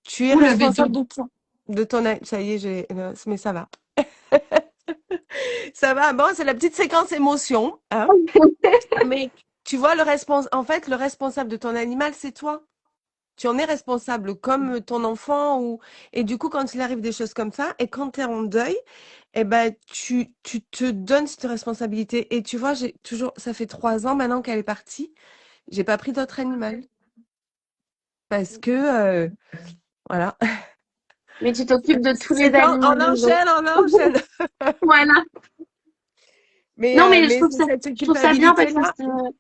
tu es Ou le veto. responsable de ton... Ça y est, mais ça va. Ça va. Bon, c'est la petite séquence émotion, hein. Mais tu vois, en fait, le responsable de ton animal, c'est toi. Tu en es responsable comme ton enfant et du coup quand il arrive des choses comme ça et quand tu es en deuil, eh ben tu te donnes cette responsabilité et tu vois j'ai toujours ça fait 3 ans maintenant qu'elle est partie, j'ai pas pris d'autre animal parce que voilà. Mais tu t'occupes de tous C'est les quand animaux des autres. on enchaîne. Voilà. Non, mais Mais c'est cette je trouve ça bien culpabilité parce que là,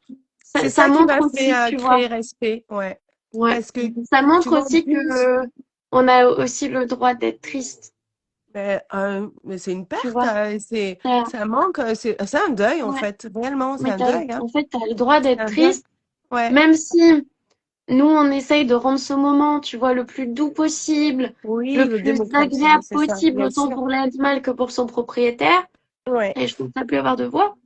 c'est ça ça qui montre m'a fait aussi, tu vois. créer respect, ouais. Ouais. Parce que Ça tu montre vois en aussi que plus on a aussi le droit d'être triste, mais c'est une tu perte, vois. c'est un manque, c'est un deuil en Ouais. fait. Réellement, c'est Mais un deuil, hein. en fait, t'as le droit C'est d'être un deuil. triste, Ouais. même si nous, on essaye de rendre ce moment, tu vois, le plus doux possible, Oui, le le plus démocratiser, agréable c'est ça, possible, bien autant sûr. pour l'animal que pour son propriétaire. Ouais. Et je trouve ça plus avoir de voix.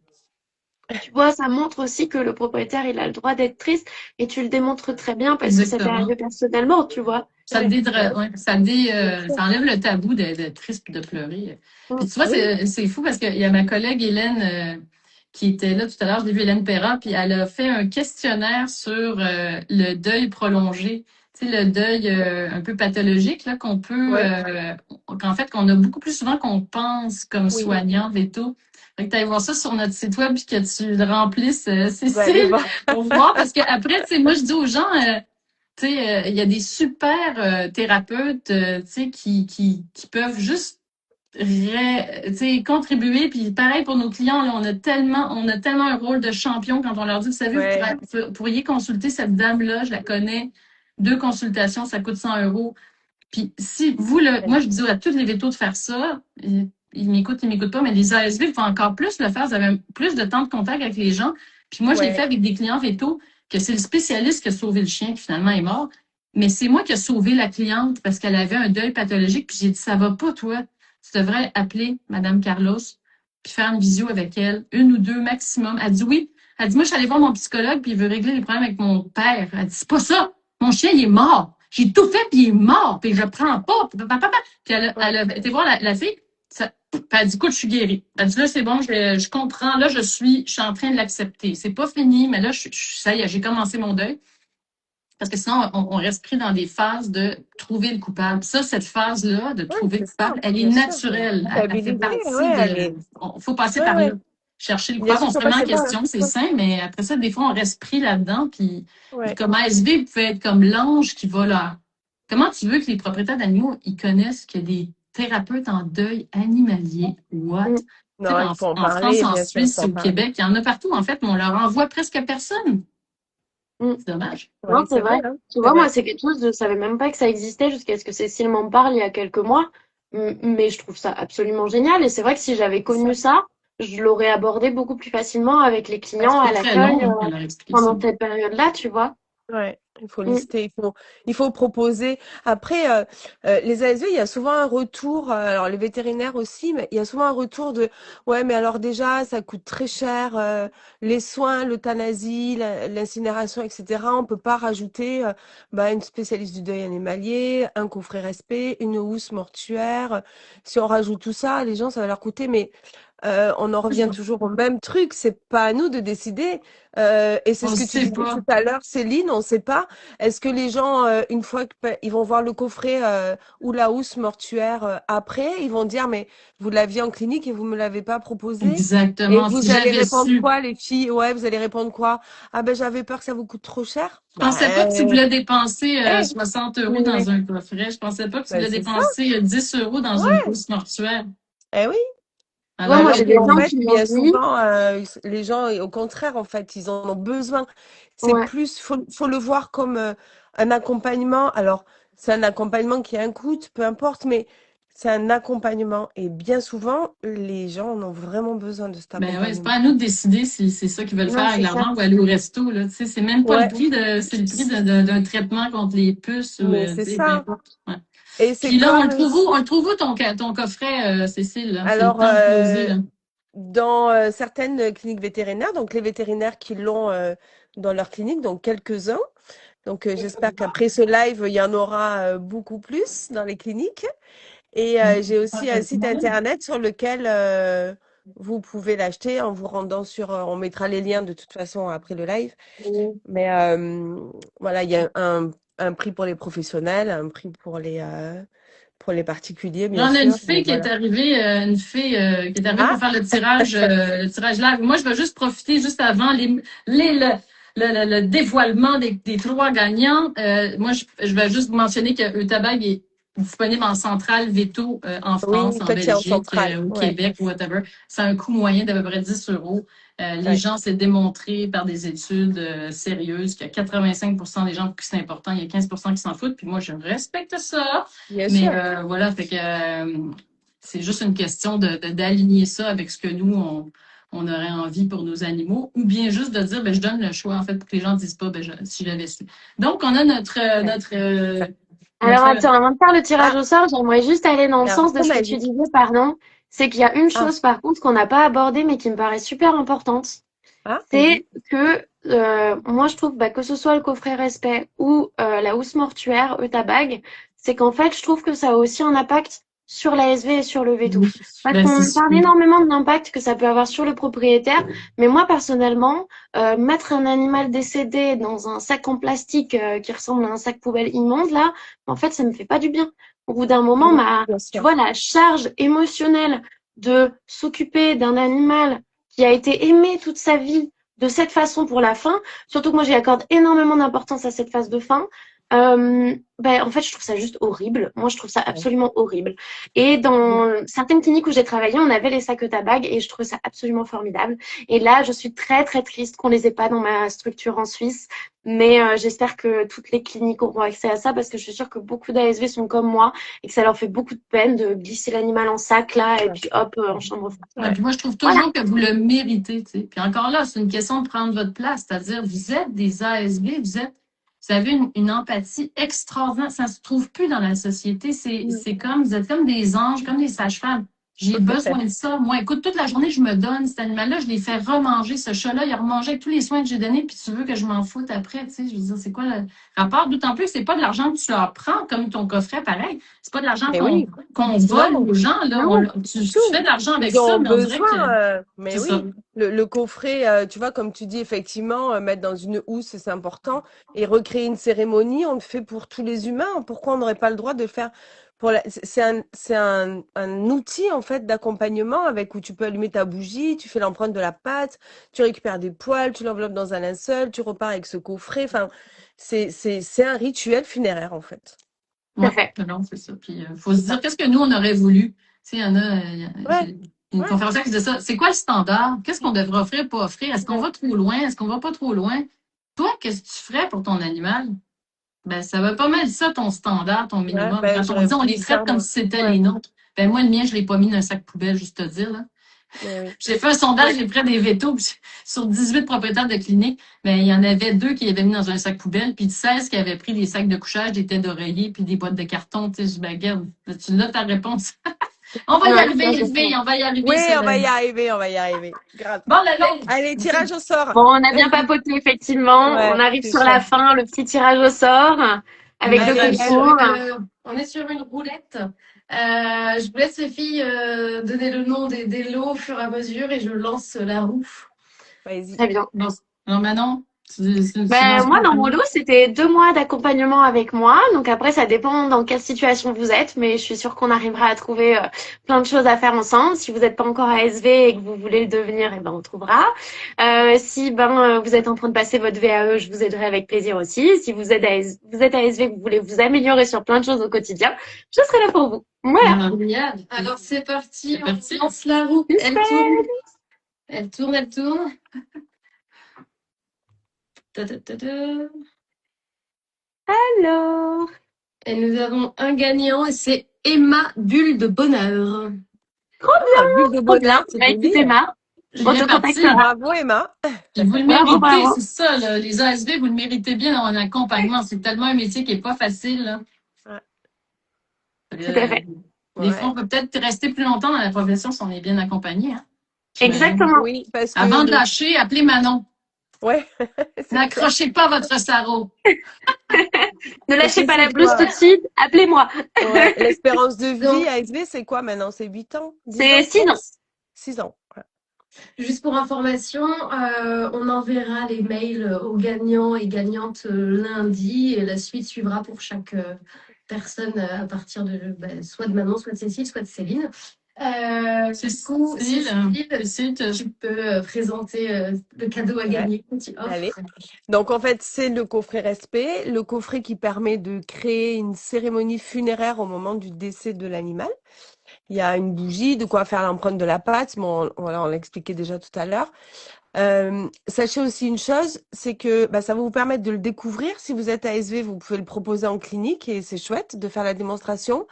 Tu vois, ça montre aussi que le propriétaire, il a le droit d'être triste et tu le démontres très bien parce que ça t'est Exactement. arrivé personnellement, tu vois. Ça, Ouais. Bah oui, ouais, bien sûr. ça enlève le tabou d'être triste et de pleurer. Puis Mm. tu vois, Oui. c'est fou parce qu'il y a ma collègue Hélène qui était là tout à l'heure, je l'ai vu, Hélène Perra, puis elle a fait un questionnaire sur le deuil prolongé. Tu sais, le deuil un peu pathologique là, Ouais. qu'en fait, qu'on a beaucoup plus souvent qu'on pense comme Oui. soignante et tout. Fait que tu ailles voir ça sur notre site web puis que tu le remplisses, Je vais aller Cécile, voir. pour voir. Parce que après, tu sais, moi, je dis aux gens, tu sais, il y a des super thérapeutes, tu sais, qui peuvent juste tu sais, contribuer. Puis pareil pour nos clients, là, on a tellement un rôle de champion quand on leur dit, vous savez, Ouais. vous pourriez consulter cette dame-là, je la connais. 2 consultations, ça coûte 100 euros. Puis si vous, moi, je dis à tous les vétos de faire ça. Ils m'écoutent pas, mais les ASV font encore plus le faire. Vous avez plus de temps de contact avec les gens. Puis moi, je l'ai fait Ouais. avec des clients vétos, que c'est le spécialiste qui a sauvé le chien, qui finalement est mort. Mais c'est moi qui ai sauvé la cliente parce qu'elle avait un deuil pathologique. Puis j'ai dit, ça va pas, toi. Tu devrais appeler Madame Carlos, puis faire une visio avec elle, 1 ou 2 maximum. Elle dit oui. Elle dit, moi, je suis allée voir mon psychologue, puis il veut régler les problèmes avec mon père. Elle dit, c'est pas ça. Mon chien, il est mort. J'ai tout fait, puis il est mort, puis je prends pas. Puis elle Ouais. a été voir la fille, puis elle dit, écoute, je suis guérie. Elle dit, là, c'est bon, je comprends, là, je suis en train de l'accepter. C'est pas fini, mais là, ça y est, j'ai commencé mon deuil. Parce que sinon, on reste pris dans des phases de trouver le coupable. Ça, cette phase-là de Ouais, trouver le c'est ça, coupable, elle est bien sûr. naturelle. Elle fait Culpabilité, partie ouais, elle est. faut passer Ouais, par là. ouais. Chercher le Bien coupable, sûr, on se faut remet en passer par là. question, c'est Ouais. sain, mais après ça, des fois, on reste pris là-dedans. Puis Ouais. comme ASB, vous pouvez être comme l'ange qui va là. Comment tu veux que les propriétaires d'animaux, ils connaissent qu'il y a des thérapeutes en deuil animalier? What? Mm. Tu sais, Non, il faut en en France, parler, en bien sûr, il Suisse faut et en au parler. Québec, il y en a partout, en fait, mais on leur envoie presque à personne. Mm. C'est dommage. Non, Oui, c'est c'est vrai, vrai. hein. Tu C'est vois, moi, vrai. c'est quelque chose, je savais même pas que ça existait jusqu'à ce que Cécile m'en parle il y a quelques mois. Mais je trouve ça absolument génial. Et c'est vrai que si j'avais C'est connu ça. ça, je l'aurais abordé beaucoup plus facilement avec les clients à C'est très l'accueil long à leur expliquer ça. pendant cette période-là, tu vois. Ouais, il faut Mm. lister, il faut proposer. Après, les ASV, il y a souvent un retour, alors les vétérinaires aussi, mais il y a souvent un retour de, ouais, mais alors déjà, ça coûte très cher, les soins, l'euthanasie, l'incinération, etc. On peut pas rajouter, bah, une spécialiste du deuil animalier, un coffret respect, une housse mortuaire. Si on rajoute tout ça, les gens, ça va leur coûter, mais on en revient toujours au même truc. C'est pas à nous de décider. Et c'est On ce que tu sait disais pas. tout à l'heure, Céline, on sait pas. Est-ce que les gens, une fois ils vont voir le coffret ou la housse mortuaire après, ils vont dire, mais vous l'aviez en clinique et vous me l'avez pas proposé? Et Exactement. Si vous allez j'avais répondre su. quoi, les filles? Ouais, vous allez répondre quoi? Ah ben j'avais peur que ça vous coûte trop cher. Je pensais pas que tu voulais dépenser Eh, 60 Oui, € oui. dans un coffret. Je pensais pas que tu ben voulais c'est ça. dépenser 10 € dans une Ouais. housse mortuaire. Eh oui. Tu vois, Alors moi, Alors j'ai que, des qu'en gens fait, qui m'ont bien dit, souvent, les gens, au contraire, en fait, ils en ont besoin. C'est ouais, plus, faut le voir comme un accompagnement. Alors, c'est un accompagnement qui a un coût, peu importe, mais c'est un accompagnement. Et bien souvent, les gens en ont vraiment besoin de cet ben ouais, c'est accompagnement. pas à nous de décider si c'est ça qu'ils veulent faire non, avec c'est ça. l'argent ou aller au resto, là. Tu sais, c'est même pas le Ouais, prix c'est le prix d'un traitement contre les puces ou, mais c'est tu sais, peu ça. importe. Ouais. Et c'est Puis là, comme, on le trouve où ton coffret, Cécile, là? C'est le alors, temps de closer, là. dans certaines cliniques vétérinaires, donc les vétérinaires qui l'ont dans leur clinique, donc quelques-uns. Donc, j'espère qu'après ce live, il y en aura beaucoup plus dans les cliniques. Et j'ai aussi un site internet sur lequel vous pouvez l'acheter en vous rendant sur. On mettra les liens de toute façon après le live. Mais voilà, il y a un prix pour les professionnels, un prix pour les particuliers, bien J'en ai une sûr. Mais fille voilà. une fille qui est arrivée Ah, pour faire le tirage live. Moi, je vais juste profiter juste avant le dévoilement des trois gagnants. Moi, je vais juste mentionner que Eutabag est disponible en centrale veto en France, oui, en toi, tu es en Belgique, centrale. au Ouais. Québec, whatever. C'est un coût moyen d'à peu près 10 €. Les Ouais, gens, c'est démontré par des études sérieuses qu'il y a 85% des gens pour qui c'est important, il y a 15% qui s'en foutent. Puis moi, je respecte ça. bien Mais sûr. voilà, fait que c'est juste une question d'aligner ça avec ce que nous, on aurait envie pour nos animaux, ou bien juste de dire, ben, je donne le choix, en fait, pour que les gens ne disent pas, ben, si j'avais su. Donc, on a Ouais. Alors, attends, avant de faire le tirage Ah, au sort, j'aimerais juste aller dans le alors, sens de ton ce que tu avis. disais, pardon. C'est qu'il y a une Ah, chose, par contre, qu'on n'a pas abordée, mais qui me paraît super importante. vas-y. C'est que, moi, je trouve, bah, que ce soit le coffret respect ou la housse mortuaire, Eutabag, c'est qu'en fait, je trouve que ça a aussi un impact sur l'ASV et sur le veto. oui, Parce ben, c'est qu'on sûr. parle énormément de l'impact que ça peut avoir sur le propriétaire, mais moi, personnellement, mettre un animal décédé dans un sac en plastique qui ressemble à un sac poubelle immonde, là, en fait, ça me fait pas du bien. Au bout d'un moment, Oui, bien tu sûr. vois, la charge émotionnelle de s'occuper d'un animal qui a été aimé toute sa vie de cette façon pour la fin, surtout que moi j'y accorde énormément d'importance à cette phase de fin, ben, en fait je trouve ça juste horrible. Moi je trouve ça Ouais. absolument horrible. Et dans certaines cliniques où j'ai travaillé, on avait les sacs Eutabag et je trouvais ça absolument formidable. Et là je suis très très triste qu'on les ait pas dans ma structure en Suisse. Mais j'espère que toutes les cliniques auront accès à ça parce que je suis sûre que beaucoup d'ASV sont comme moi et que ça leur fait beaucoup de peine de glisser l'animal en sac là et Ouais. puis hop en chambre froide. Ouais, Ouais. puis moi, je trouve Voilà. toujours que vous le méritez, tu sais. Puis encore là, c'est une question de prendre votre place, c'est-à-dire, vous êtes des ASB, vous avez une empathie extraordinaire. Ça se trouve plus dans la société. C'est comme, vous êtes comme des anges, comme des sages-femmes. J'ai besoin de ça. Moi, écoute, toute la journée, je me donne cet animal-là, je l'ai fait remanger. Ce chat-là, il a remangé avec tous les soins que j'ai donnés, puis tu veux que je m'en foute après, tu sais. Je veux dire, c'est quoi le rapport? D'autant plus, c'est pas de l'argent que tu leur prends, comme ton coffret, pareil. C'est pas de l'argent Mais oui, qu'on vole non, aux gens, là. Non, Tu tout. fais de l'argent avec Ils ont ça, mais on dirait que besoin, mais c'est ça. oui, le coffret, tu vois, comme tu dis, effectivement, mettre dans une housse, c'est important. Et recréer une cérémonie, on le fait pour tous les humains. Pourquoi on n'aurait pas le droit de le faire pour c'est un outil, en fait, d'accompagnement avec où tu peux allumer ta bougie, tu fais l'empreinte de la pâte, tu récupères des poils, tu l'enveloppes dans un linceul, tu repars avec ce coffret. Enfin, c'est un rituel funéraire, en fait. tout à Ouais, fait. non, c'est ça. Puis, faut se dire, qu'est-ce que nous, on aurait voulu? Tu sais, il y en a, Ouais, j'ai une ouais, conférencière qui disait ça. C'est quoi le standard? Qu'est-ce qu'on devrait offrir, pas offrir? Est-ce qu'on va trop loin? Est-ce qu'on va pas trop loin? Toi, qu'est-ce que tu ferais pour ton animal? Ben, ça va pas mal ça, ton standard, ton ouais, minimum. ben, Quand on j'aurais dit on voulu les traite ça, comme moi. si c'était Ouais, les nôtres. Ben, moi, le mien, je l'ai pas mis dans un sac poubelle, juste te dire, là. mais oui. J'ai fait un sondage auprès des vétos puis sur 18 propriétaires de cliniques, mais il y en avait 2 qui avaient mis dans un sac poubelle, puis 16 qui avaient pris des sacs de couchage, des têtes d'oreiller, puis des boîtes de carton. Tu sais, je dis, ben, regarde, tu l'as ta réponse. On va y Ouais, arriver, les filles, on va y Oui, arriver, c'est on va y le... arriver, on va y arriver. Grave. Bon, la longue. Allez, tirage au sort. bon, on a bien papoté, effectivement. On Ouais, arrive c'est sur la chouette. fin, le petit tirage au sort avec deux On est Allez, sur concours. on est sur une roulette. Je vous laisse les filles donner le nom des lots au fur et à mesure et je lance la roue. Vas-y. Très bien. Bon, alors maintenant, tu Ben, lances moi, quoi en dans mon premier? lot, c'était 2 mois d'accompagnement avec moi. Donc après, ça dépend dans quelle situation vous êtes, mais je suis sûre qu'on arrivera à trouver plein de choses à faire ensemble. Si vous n'êtes pas encore ASV et que vous voulez le devenir, eh ben, on trouvera. Si vous êtes en train de passer votre VAE, je vous aiderai avec plaisir aussi. Si vous êtes ASV, que vous voulez vous améliorer sur plein de choses au quotidien, je serai là pour vous. Voilà. Ah, Génial. Alors c'est parti, c'est on parti. lance la roue. Elle Super. tourne, elle tourne, elle tourne. Ta, ta, ta, ta. Alors, Et nous avons un gagnant et c'est Emma Bulle de Bonheur. Ah, bulle de trop bien. bonheur, c'est Bah, joli. écoute, Emma, J'ai on bien te parti. contactera. Bravo, Emma. Puis vous le Bravo, méritez, bravo. c'est ça, là. Les ASV, vous le méritez bien dans un accompagnement. C'est tellement un métier qui est pas facile, là. Ouais. Tout à fait. Des Ouais. fois, on peut peut-être rester plus longtemps dans la profession si on est bien accompagné. Hein. Exactement. Oui, parce que Avant de lâcher, appelez Manon. Ouais, c'est clair. N'accrochez pas votre sarrau. Ne lâchez que pas c'est la blouse quoi? tout de suite, appelez-moi. Ouais, l'espérance de Donc- vie ASV, c'est quoi maintenant? C'est 8 ans? 10 C'est ans? 6 ans. 6 ans. Ouais. Juste pour information, on enverra les mails aux gagnants et gagnantes lundi et la suite suivra pour chaque personne à partir de soit de Manon, soit de Cécile, soit de Céline. Du coup, Cécile, tu peux présenter le cadeau à Ouais. gagner que tu offres. Allez. Donc en fait, c'est le coffret respect, le coffret qui permet de créer une cérémonie funéraire au moment du décès de l'animal. Il y a une bougie, de quoi faire l'empreinte de la pâte. Bon, voilà, on l'a expliqué déjà tout à l'heure. Sachez aussi une chose, c'est que ça va vous permettre de le découvrir. Si vous êtes ASV, vous pouvez le proposer en clinique et c'est chouette de faire la démonstration.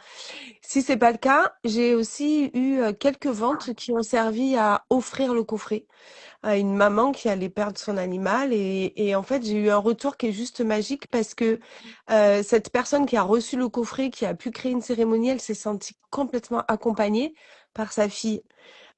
Si c'est pas le cas, j'ai aussi eu quelques ventes qui ont servi à offrir le coffret à une maman qui allait perdre son animal et en fait j'ai eu un retour qui est juste magique parce que cette personne qui a reçu le coffret, qui a pu créer une cérémonie, elle s'est sentie complètement accompagnée par sa fille.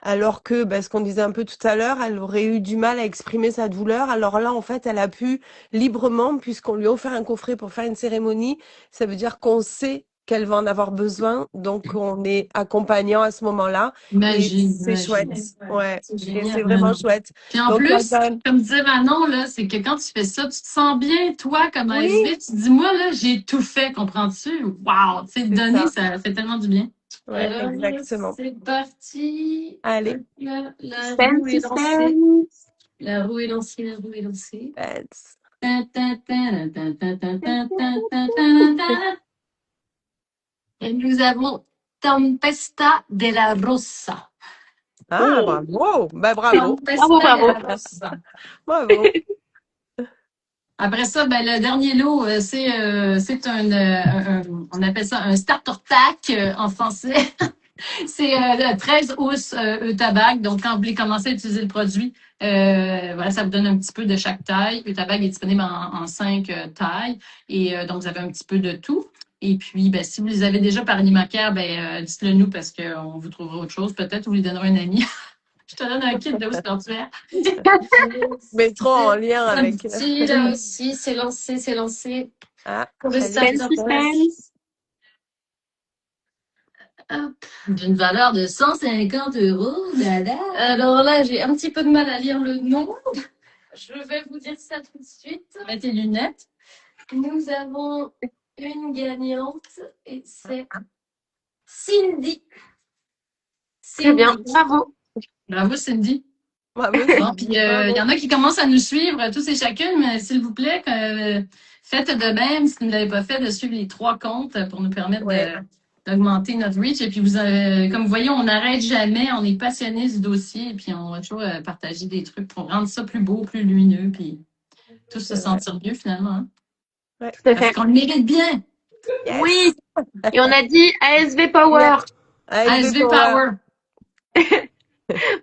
Alors que, ce qu'on disait un peu tout à l'heure, elle aurait eu du mal à exprimer sa douleur. Alors là, en fait, elle a pu librement, puisqu'on lui a offert un coffret pour faire une cérémonie, ça veut dire qu'on sait qu'elle va en avoir besoin, donc on est accompagnant à ce moment-là. Et Magie. c'est chouette. Ouais. C'est Et génial. c'est vraiment chouette. Puis en Donc, plus, Madame, comme disait Manon, là, c'est que quand tu fais ça, tu te sens bien, toi, comme Oui. ASV. Tu te dis, moi, là, j'ai tout fait, comprends-tu? Wow! Tu sais, C'est donner, ça. ça fait tellement du bien. Ouais, Alors, exactement. c'est parti. Allez. La Suspense, roue est lancée. suspense. La roue est lancée, la roue est lancée. Dance. Et nous avons Tempesta de la Rosa. Ah, Oh. bravo. Bravo. Tempesta Bravo, bravo. de la Rosa. Bravo. Après ça, le dernier lot, c'est on appelle ça un starter pack en français. C'est le 13 pouces Eutabag. Donc, quand vous voulez commencer à utiliser le produit, voilà, ça vous donne un petit peu de chaque taille. Eutabag est disponible en 5 tailles. Et donc, vous avez un petit peu de tout. Et puis, si vous les avez déjà par Animacare, dites-le nous parce qu'on vous trouvera autre chose. Peut-être vous les donnerez à un ami. Je te donne un kit de housse portuaire. Métro en lien avec. Si, là aussi, c'est lancé, c'est lancé. Ah, Pour le allez. starter Suspense, pack. suspense. D'une valeur de 150 €. Dada. Alors là, j'ai un petit peu de mal à lire le nom. Je vais vous dire ça tout de suite. Mets tes lunettes. Nous avons une gagnante et c'est Cindy. Très bien, Cindy. bravo. Bravo, Cindy. Bravo. Bon, puis il y en a qui commencent à nous suivre, tous et chacune, mais s'il vous plaît, faites de même, si vous ne l'avez pas fait, de suivre les 3 comptes pour nous permettre Ouais. d'augmenter notre reach. Et puis, comme vous voyez, on n'arrête jamais, on est passionné du dossier, et puis on va toujours partager des trucs pour rendre ça plus beau, plus lumineux, puis tous se sentir mieux finalement. Hein. Tout à Parce fait. qu'on le mérite bien. Yes. Oui. Et on a dit ASV Power. ASV Power.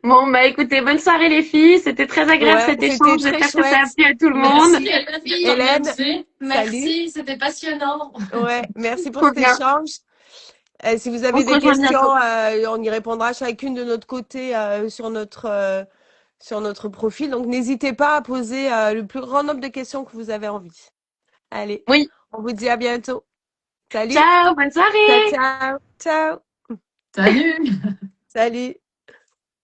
Bon, écoutez, bonne soirée les filles. C'était très agréable Ouais, cet c'était échange. très J'espère que ça a chouette. plu à tout le monde. Merci à la fille. Hélène, Merci, c'était passionnant. Ouais, merci pour Trop cet bien. échange. Si vous On avez se des rejoint questions, bientôt. on y répondra chacune de notre côté sur notre profil. Donc, n'hésitez pas à poser le plus grand nombre de questions que vous avez envie. Allez, Oui. on vous dit à bientôt. Salut. Ciao, bonne soirée. Ciao, ciao. Ciao. Salut! Salut.